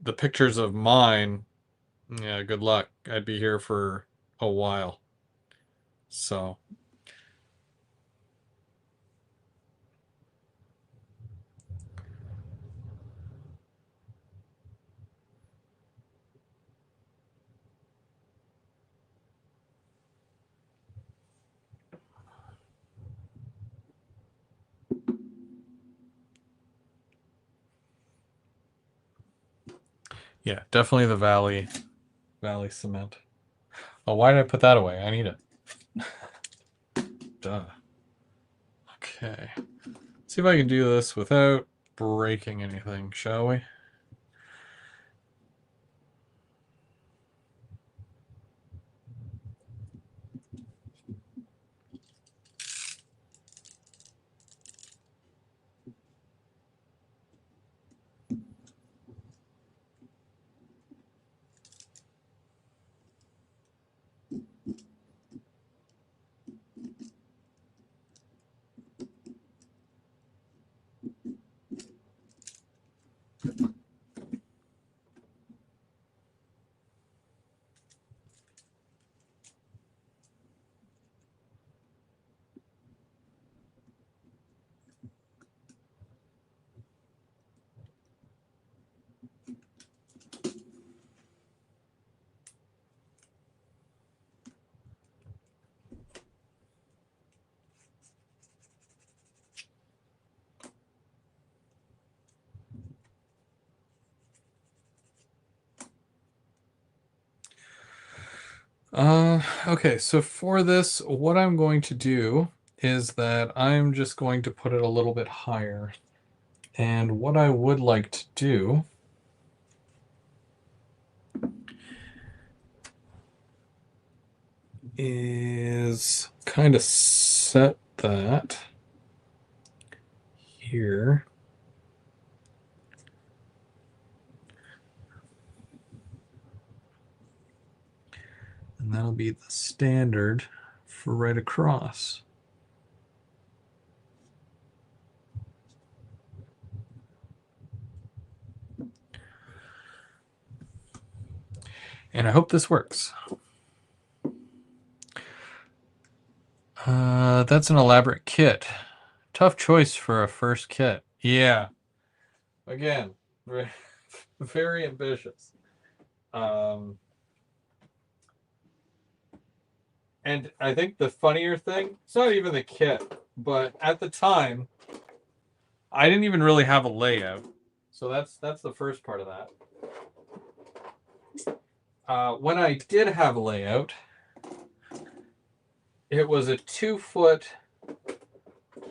the pictures of mine, yeah, good luck. I'd be here for a while. So, yeah, definitely the Valley cement. Oh, why did I put that away? I need it. Duh. Okay. Let's see if I can do this without breaking anything, shall we? Okay, so for this, what I'm going to do is that I'm just going to put it a little bit higher. And what I would like to do is kind of set that here. And that'll be the standard for right across. And I hope this works. That's an elaborate kit. Tough choice for a first kit. Yeah. Again, very, very ambitious. And I think the funnier thing, it's not even the kit, but at the time, I didn't even really have a layout. So that's the first part of that. When I did have a layout, it was a 2 foot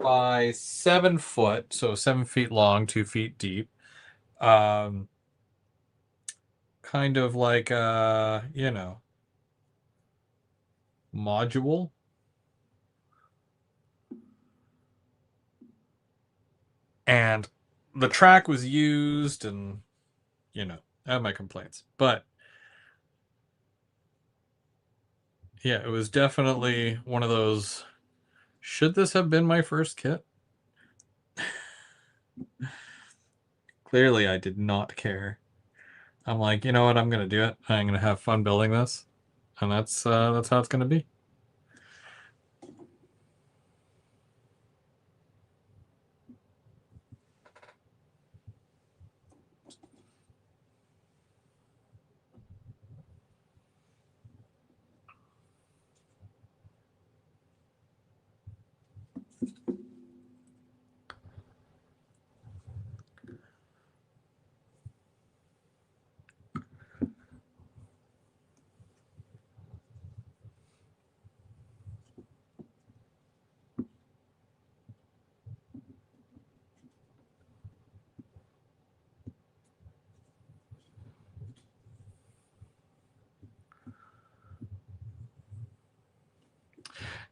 by 7 foot, so 7 feet long, 2 feet deep. Kind of like module. And the track was used, and I have my complaints. But yeah, it was definitely one of those. Should this have been my first kit? Clearly, I did not care. I'm like, you know what? I'm gonna do it. I'm gonna have fun building this, and that's how it's gonna be.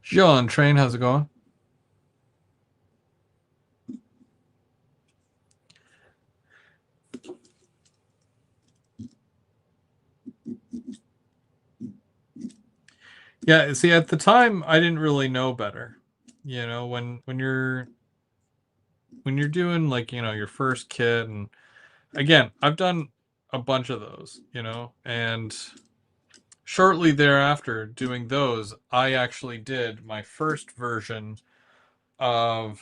John Train, how's it going? Yeah, see, at the time, I didn't really know better. You know, when you're doing like your first kit, and again, I've done a bunch of those, and shortly thereafter, doing those, I actually did my first version of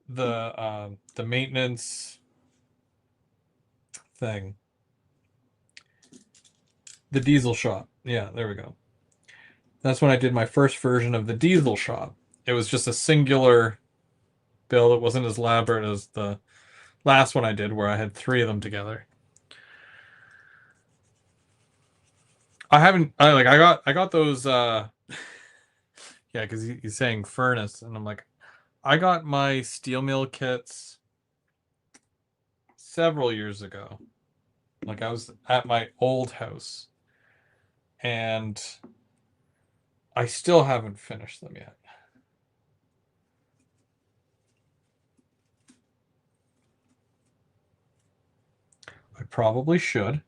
the maintenance thing, the diesel shop. Yeah, there we go. That's when I did my first version of the diesel shop. It was just a singular build. It wasn't as elaborate as the last one I did, where I had three of them together. I haven't. I got those. Yeah, because he's saying furnace, and I'm like, I got my steel mill kits several years ago. Like I was at my old house, and I still haven't finished them yet. I probably should,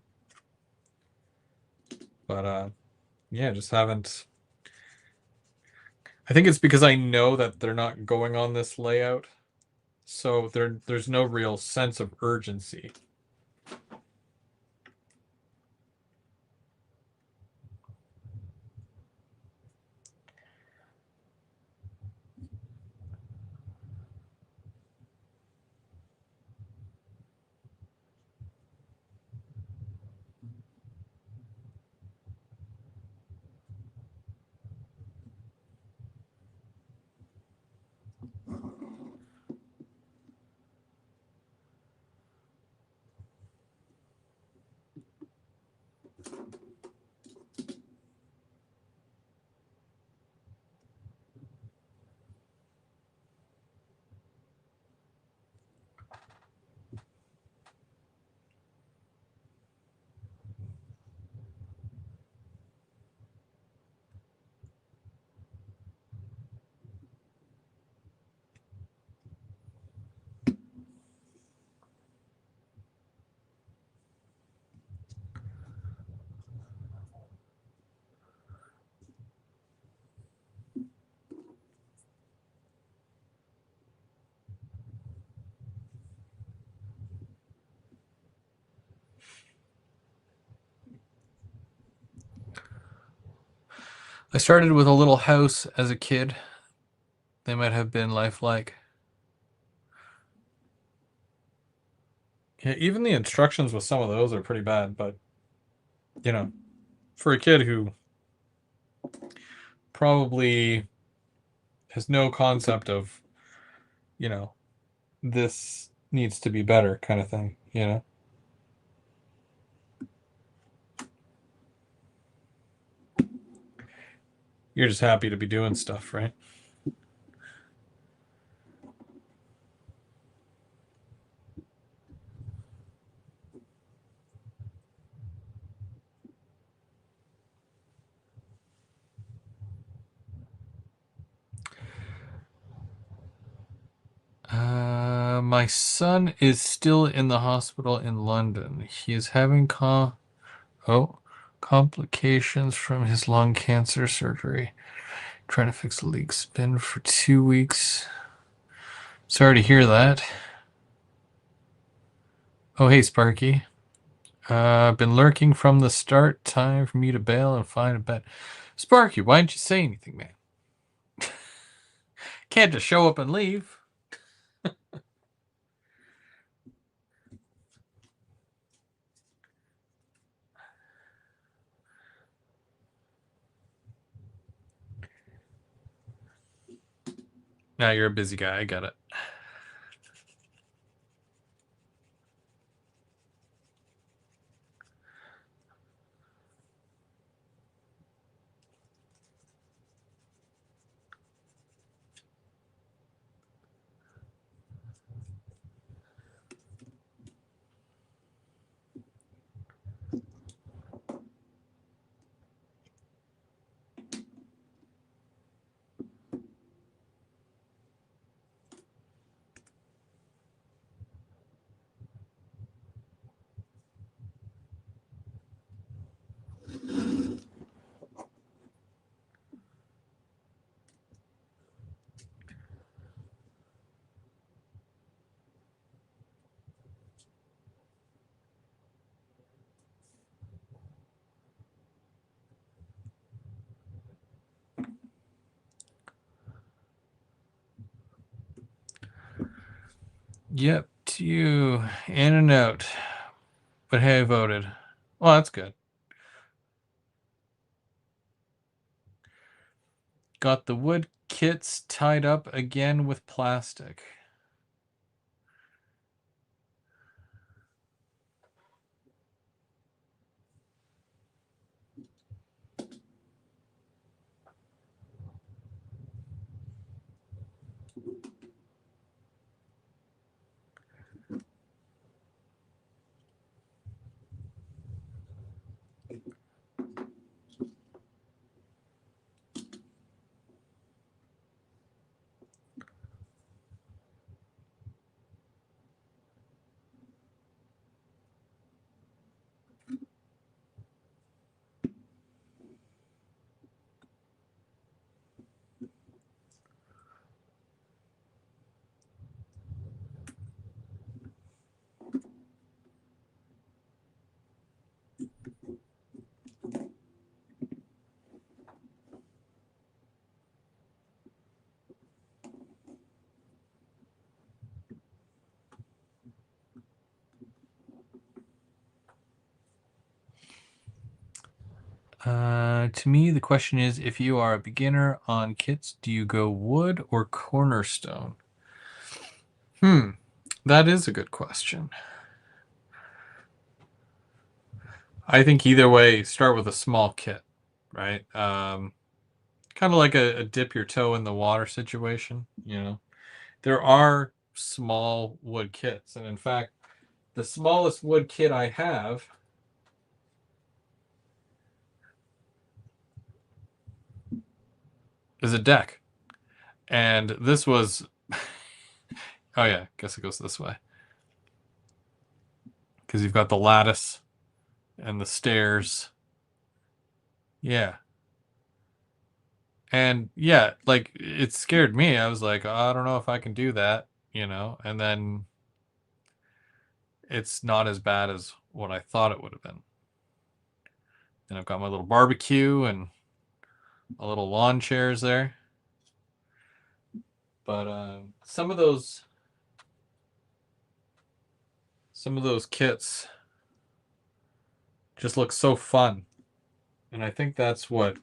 but yeah, just haven't. I think it's because I know that they're not going on this layout, so there's no real sense of urgency. I started with a little house as a kid. They might have been lifelike. Yeah, even the instructions with some of those are pretty bad, but you know, for a kid who probably has no concept of, you know, this needs to be better kind of thing. You're just happy to be doing stuff, right? My son is still in the hospital in London. He is having complications from his lung cancer surgery. Trying to fix the leak. It's been for 2 weeks. Sorry to hear that. Oh, hey, Sparky. Been lurking from the start. Time for me to bail and find a bed. Sparky, why didn't you say anything, man? Can't just show up and leave. Nah, you're a busy guy. I get it. Yep, two in and out. But hey, I voted. Well, that's good. Got the wood kits tied up again with plastic. To me, the question is, if you are a beginner on kits, do you go wood or cornerstone? That is a good question. I think either way, start with a small kit, right? Kind of like a dip your toe in the water situation, you know. There are small wood kits, and in fact, the smallest wood kit I have is a deck. And this was oh yeah, I guess it goes this way. Because you've got the lattice and the stairs. Yeah. And yeah, like it scared me. I was like, I don't know if I can do that, you know, and then it's not as bad as what I thought it would have been. And I've got my little barbecue and a little lawn chairs there. But some of those kits just look so fun, and I think that's what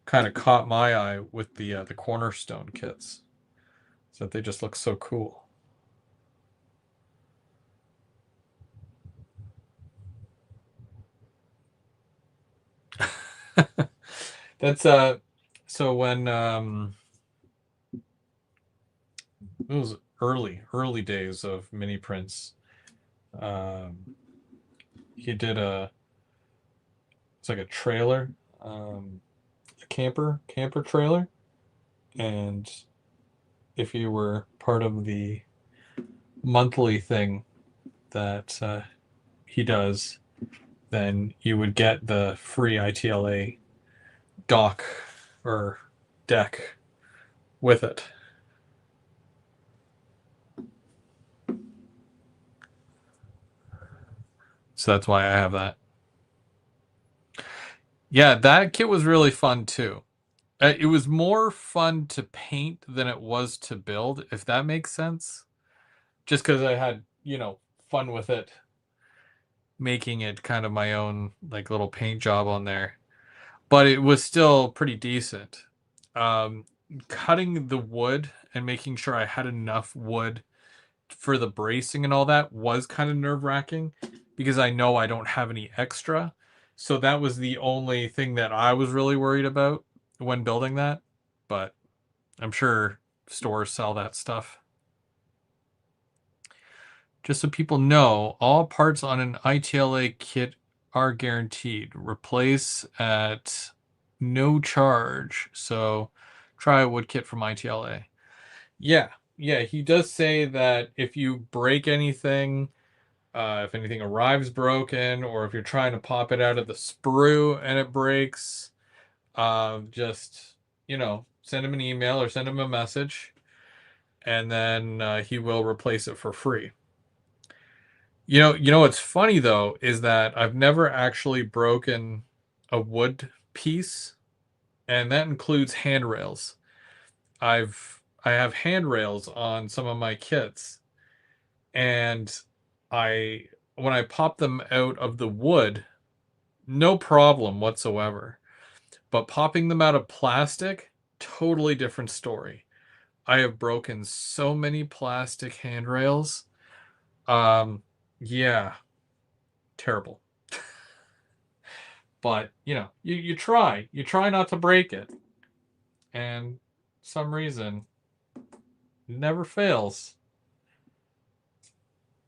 kind of caught my eye with the cornerstone kits, is that they just look so cool. That's so when it was early days of mini prints. Um, he did it's like a trailer, a camper trailer, and if you were part of the monthly thing that he does, then you would get the free ITLA dock or deck with it. So that's why I have that. Yeah, that kit was really fun too. It was more fun to paint than it was to build, if that makes sense. Just because I had, fun with it, making it kind of my own like little paint job on there. But it was still pretty decent. Um, Cutting the wood and making sure I had enough wood for the bracing and all that was kind of nerve wracking because I know I don't have any extra. So that was the only thing that I was really worried about when building that. But I'm sure stores sell that stuff. Just so people know, all parts on an ITLA kit are guaranteed. Replace at no charge. So try a wood kit from ITLA. Yeah, yeah, he does say that if you break anything, if anything arrives broken, or if you're trying to pop it out of the sprue and it breaks, just, send him an email or send him a message, and then he will replace it for free. What's funny though is that I've never actually broken a wood piece, and that includes handrails. I have handrails on some of my kits, And when I pop them out of the wood, no problem whatsoever. But popping them out of plastic, totally different story. I have broken so many plastic handrails. Yeah, terrible. But, you try not to break it. And some reason, it never fails.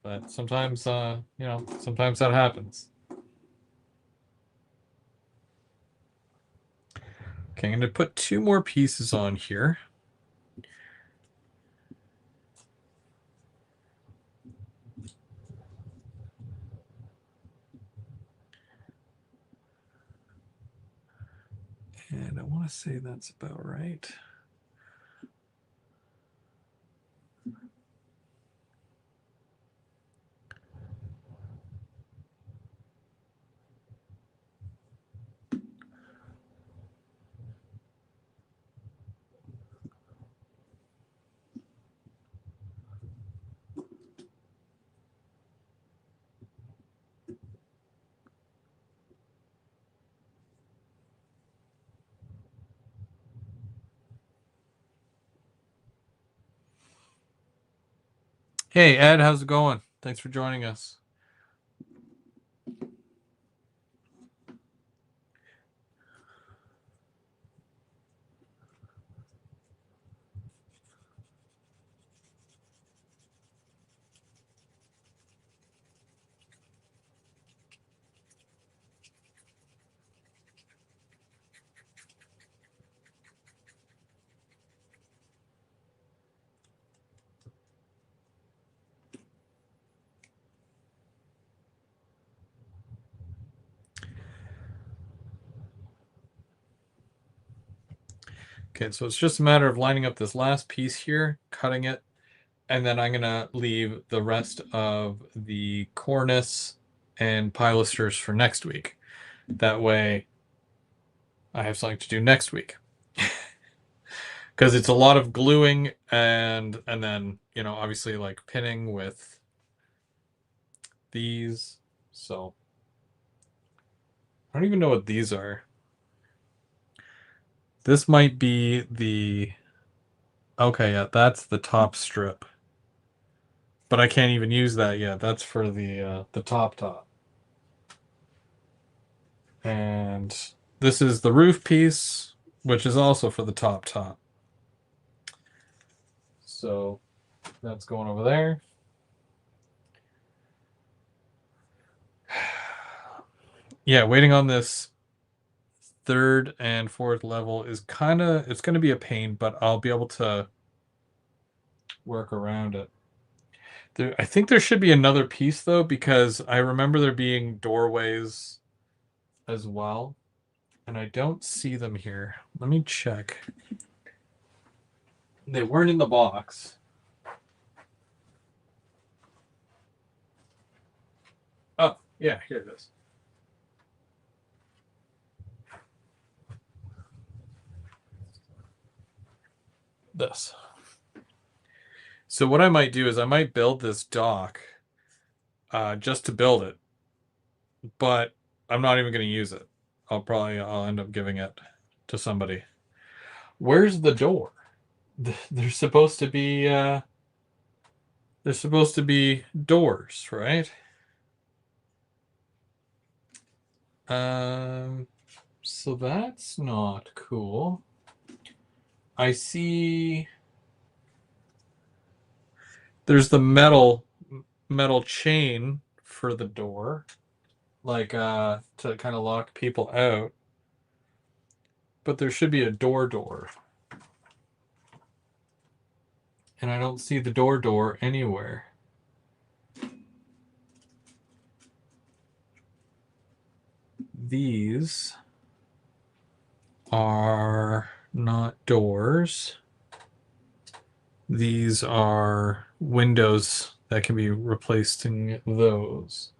But sometimes, sometimes that happens. Okay, I'm going to put 2 more pieces on here. And I want to say that's about right. Hey, Ed, how's it going? Thanks for joining us. Okay, so it's just a matter of lining up this last piece here, cutting it, and then I'm going to leave the rest of the cornice and pilasters for next week. That way I have something to do next week. Because it's a lot of gluing and then, obviously like pinning with these. So I don't even know what these are. This might be the... Okay, yeah, that's the top strip. But I can't even use that yet. That's for the top. And this is the roof piece, which is also for the top. So that's going over there. Yeah, waiting on this 3rd and 4th level is it's going to be a pain, but I'll be able to work around it. I think there should be another piece though, because I remember there being doorways as well, and I don't see them here. Let me check. They weren't in the box. Oh, yeah, here it is. This. So what I might do is I might build this dock just to build it, but I'm not even going to use it. I'll end up giving it to somebody. Where's the door? There's supposed to be there's supposed to be doors, right? So that's not cool. I see there's the metal chain for the door, like to kind of lock people out. But there should be a door. And I don't see the door anywhere. These are not doors. These are windows that can be replacing those.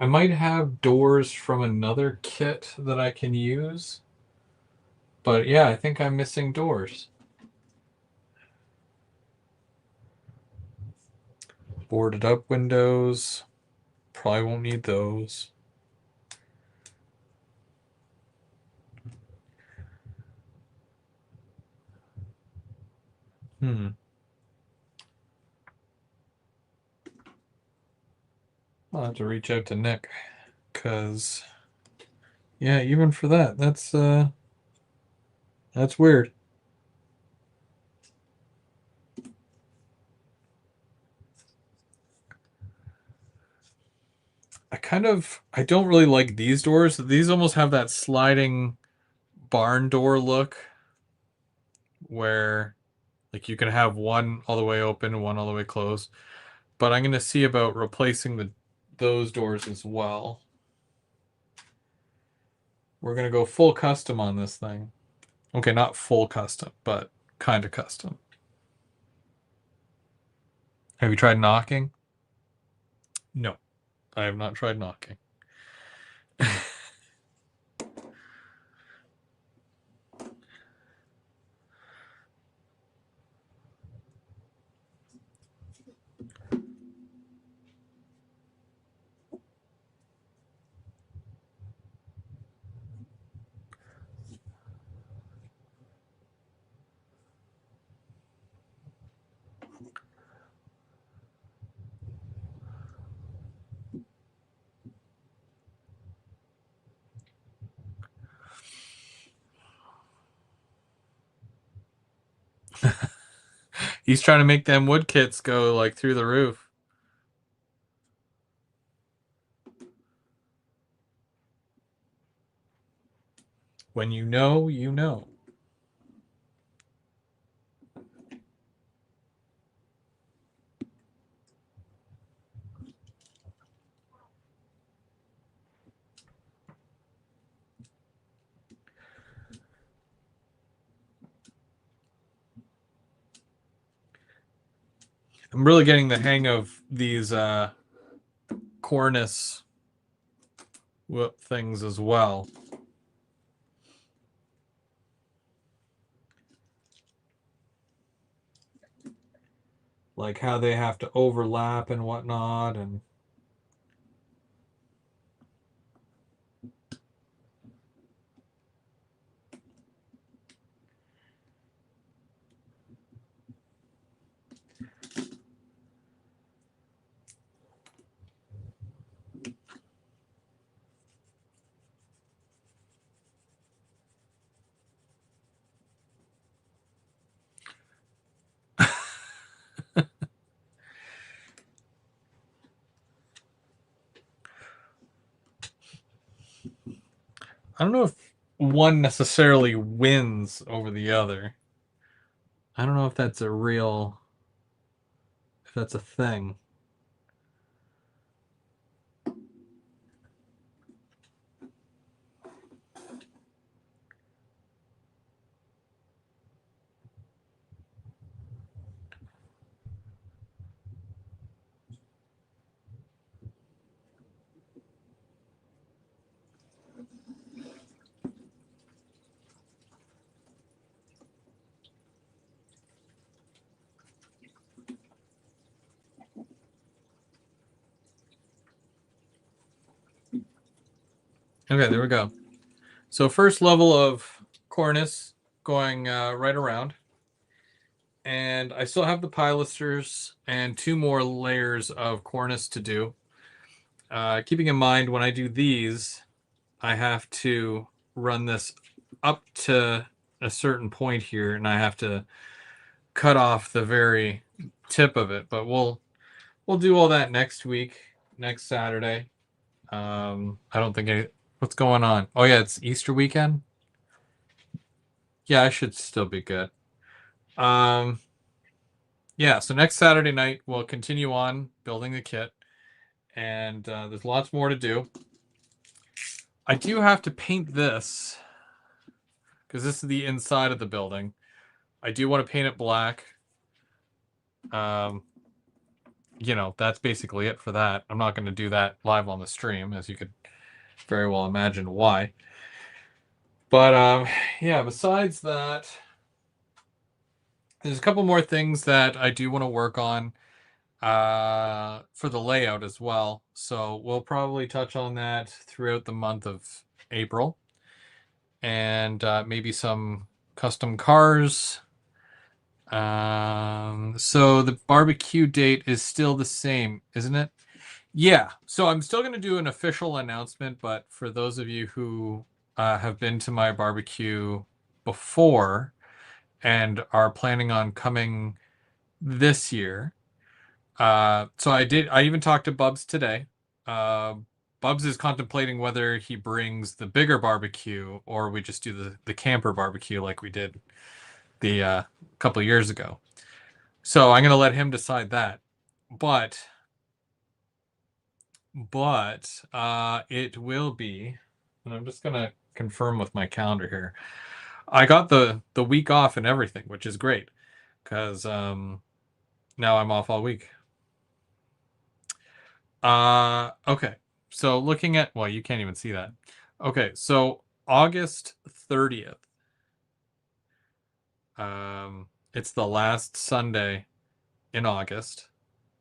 I might have doors from another kit that I can use. But yeah, I think I'm missing doors. Boarded up windows. Probably won't need those. I'll have to reach out to Nick, because yeah, even for that's weird. I don't really like these doors. These almost have that sliding barn door look where like you can have one all the way open and one all the way closed. But I'm going to see about replacing those doors as well. We're going to go full custom on this thing. Okay, not full custom, but kind of custom. Have you tried knocking? No, I have not tried knocking. He's trying to make them wood kits go like through the roof. When you know, you know. I'm really getting the hang of these cornice things as well. Like how they have to overlap and whatnot, and I don't know if one necessarily wins over the other. I don't know if that's if that's a thing. Okay, there we go. So first level of cornice going right around. And I still have the pilasters and 2 more layers of cornice to do. Keeping in mind when I do these, I have to run this up to a certain point here, and I have to cut off the very tip of it. But we'll do all that next week, next Saturday. I don't think what's going on. Oh yeah, it's Easter weekend. Yeah, I should still be good. Yeah, so next Saturday night we'll continue on building the kit, and there's lots more to do. I do have to paint this because this is the inside of the building. I do want to paint it black. You know, that's basically it for that. I'm not going to do that live on the stream, as you could very well imagine why. But yeah, besides that, there's a couple more things that I do want to work on. for the layout as well. So we'll probably touch on that throughout the month of April, and maybe some custom cars. So the barbecue date is still the same, isn't it? Yeah. So I'm still going to do an official announcement, but for those of you who have been to my barbecue before and are planning on coming this year, so I even talked to Bubs today. Uh, Bubs is contemplating whether he brings the bigger barbecue or we just do the camper barbecue like we did the couple of years ago. So I'm going to let him decide that. But it will be, and I'm just going to confirm with my calendar here. I got the week off and everything, which is great because now I'm off all week. Okay. So looking at, well, you can't even see that. Okay, so August 30th. It's the last Sunday in August,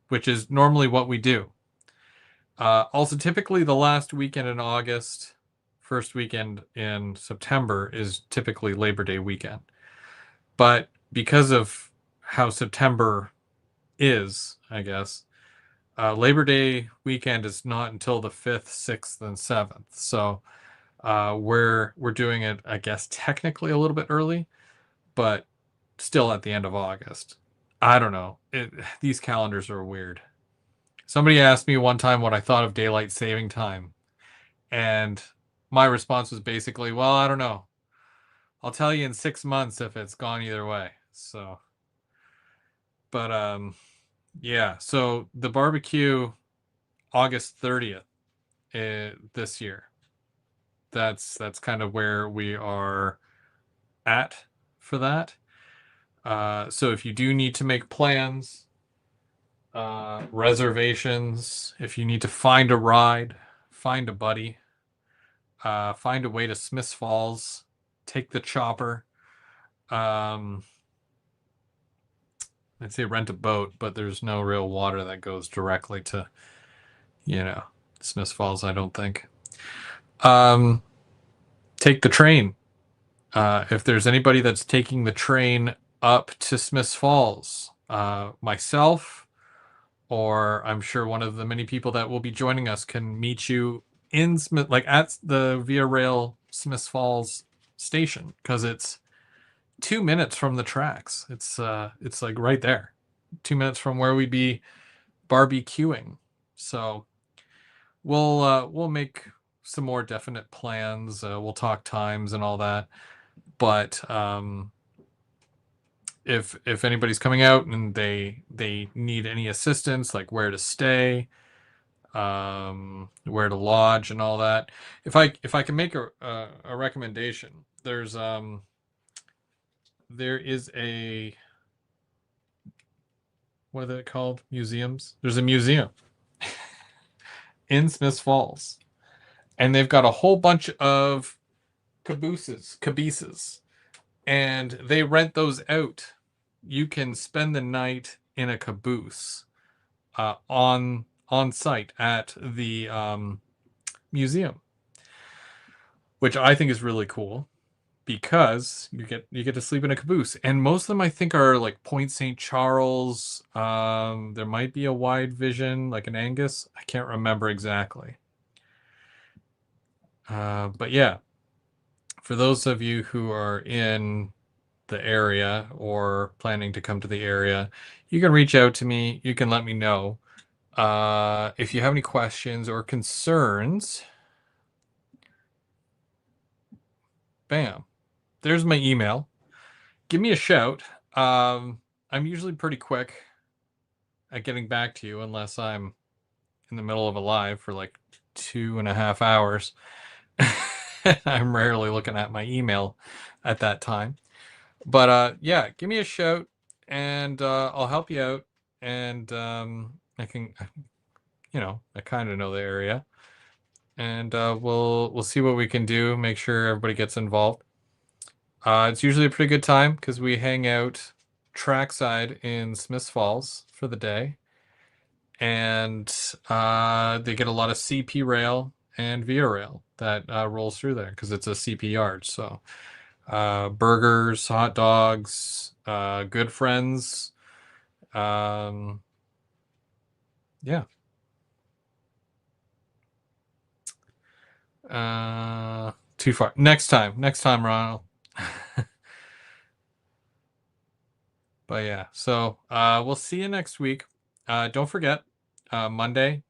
which is normally what we do. Also, typically the last weekend in August, first weekend in September is typically Labor Day weekend. But because of how September is, I guess, Labor Day weekend is not until the 5th, 6th, and 7th. So we're doing it, I guess, technically a little bit early, but still at the end of August. I don't know. These calendars are weird. Somebody asked me one time what I thought of daylight saving time, and my response was basically, "Well, I don't know. I'll tell you in 6 months if it's gone either way." So, but yeah. So the barbecue, August 30th, this year. That's kind of where we are at for that. So if you do need to make plans, reservations, if you need to find a ride, find a buddy, find a way to Smiths Falls, take the chopper. Um, I'd say rent a boat, but there's no real water that goes directly to, you know, Smiths Falls, I don't think. Um, Take the train. If there's anybody that's taking the train up to Smiths Falls, myself, or I'm sure one of the many people that will be joining us can meet you in Smith, like at the Via Rail Smiths Falls station, because it's 2 minutes from the tracks. It's like right there, 2 minutes from where we'd be barbecuing. So we'll make some more definite plans. We'll talk times and all that. But if anybody's coming out and they need any assistance, like where to stay, where to lodge, and all that, if I can make a recommendation, there is a, what are they called? Museums. There's a museum in Smiths Falls, and they've got a whole bunch of cabooses, and they rent those out. You can spend the night in a caboose on site at the museum, which I think is really cool because you get to sleep in a caboose, and most of them I think are like Point St. Charles. There might be a Wide Vision, like an Angus. I can't remember exactly. But yeah, for those of you who are in the area or planning to come to the area, you can reach out to me. You can let me know if you have any questions or concerns. Bam. There's my email. Give me a shout. I'm usually pretty quick at getting back to you unless I'm in the middle of a live for like 2.5 hours. I'm rarely looking at my email at that time. But yeah, give me a shout and I'll help you out. And I can, I kind of know the area, and we'll see what we can do. Make sure everybody gets involved. It's usually a pretty good time because we hang out trackside in Smiths Falls for the day, and they get a lot of CP rail and Via rail that rolls through there because it's a CP yard. So burgers, hot dogs, good friends. Yeah. Too far. Next time, Ronald. But yeah, so we'll see you next week. Don't forget, Monday,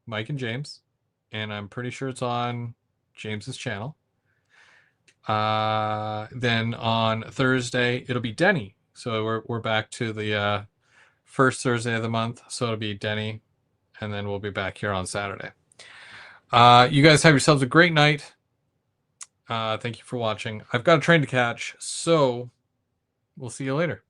Mike and James, and I'm pretty sure it's on James's channel. Then on Thursday, it'll be Denny. So we're back to the first Thursday of the month. So it'll be Denny, and then we'll be back here on Saturday. You guys have yourselves a great night. Thank you for watching. I've got a train to catch, so we'll see you later.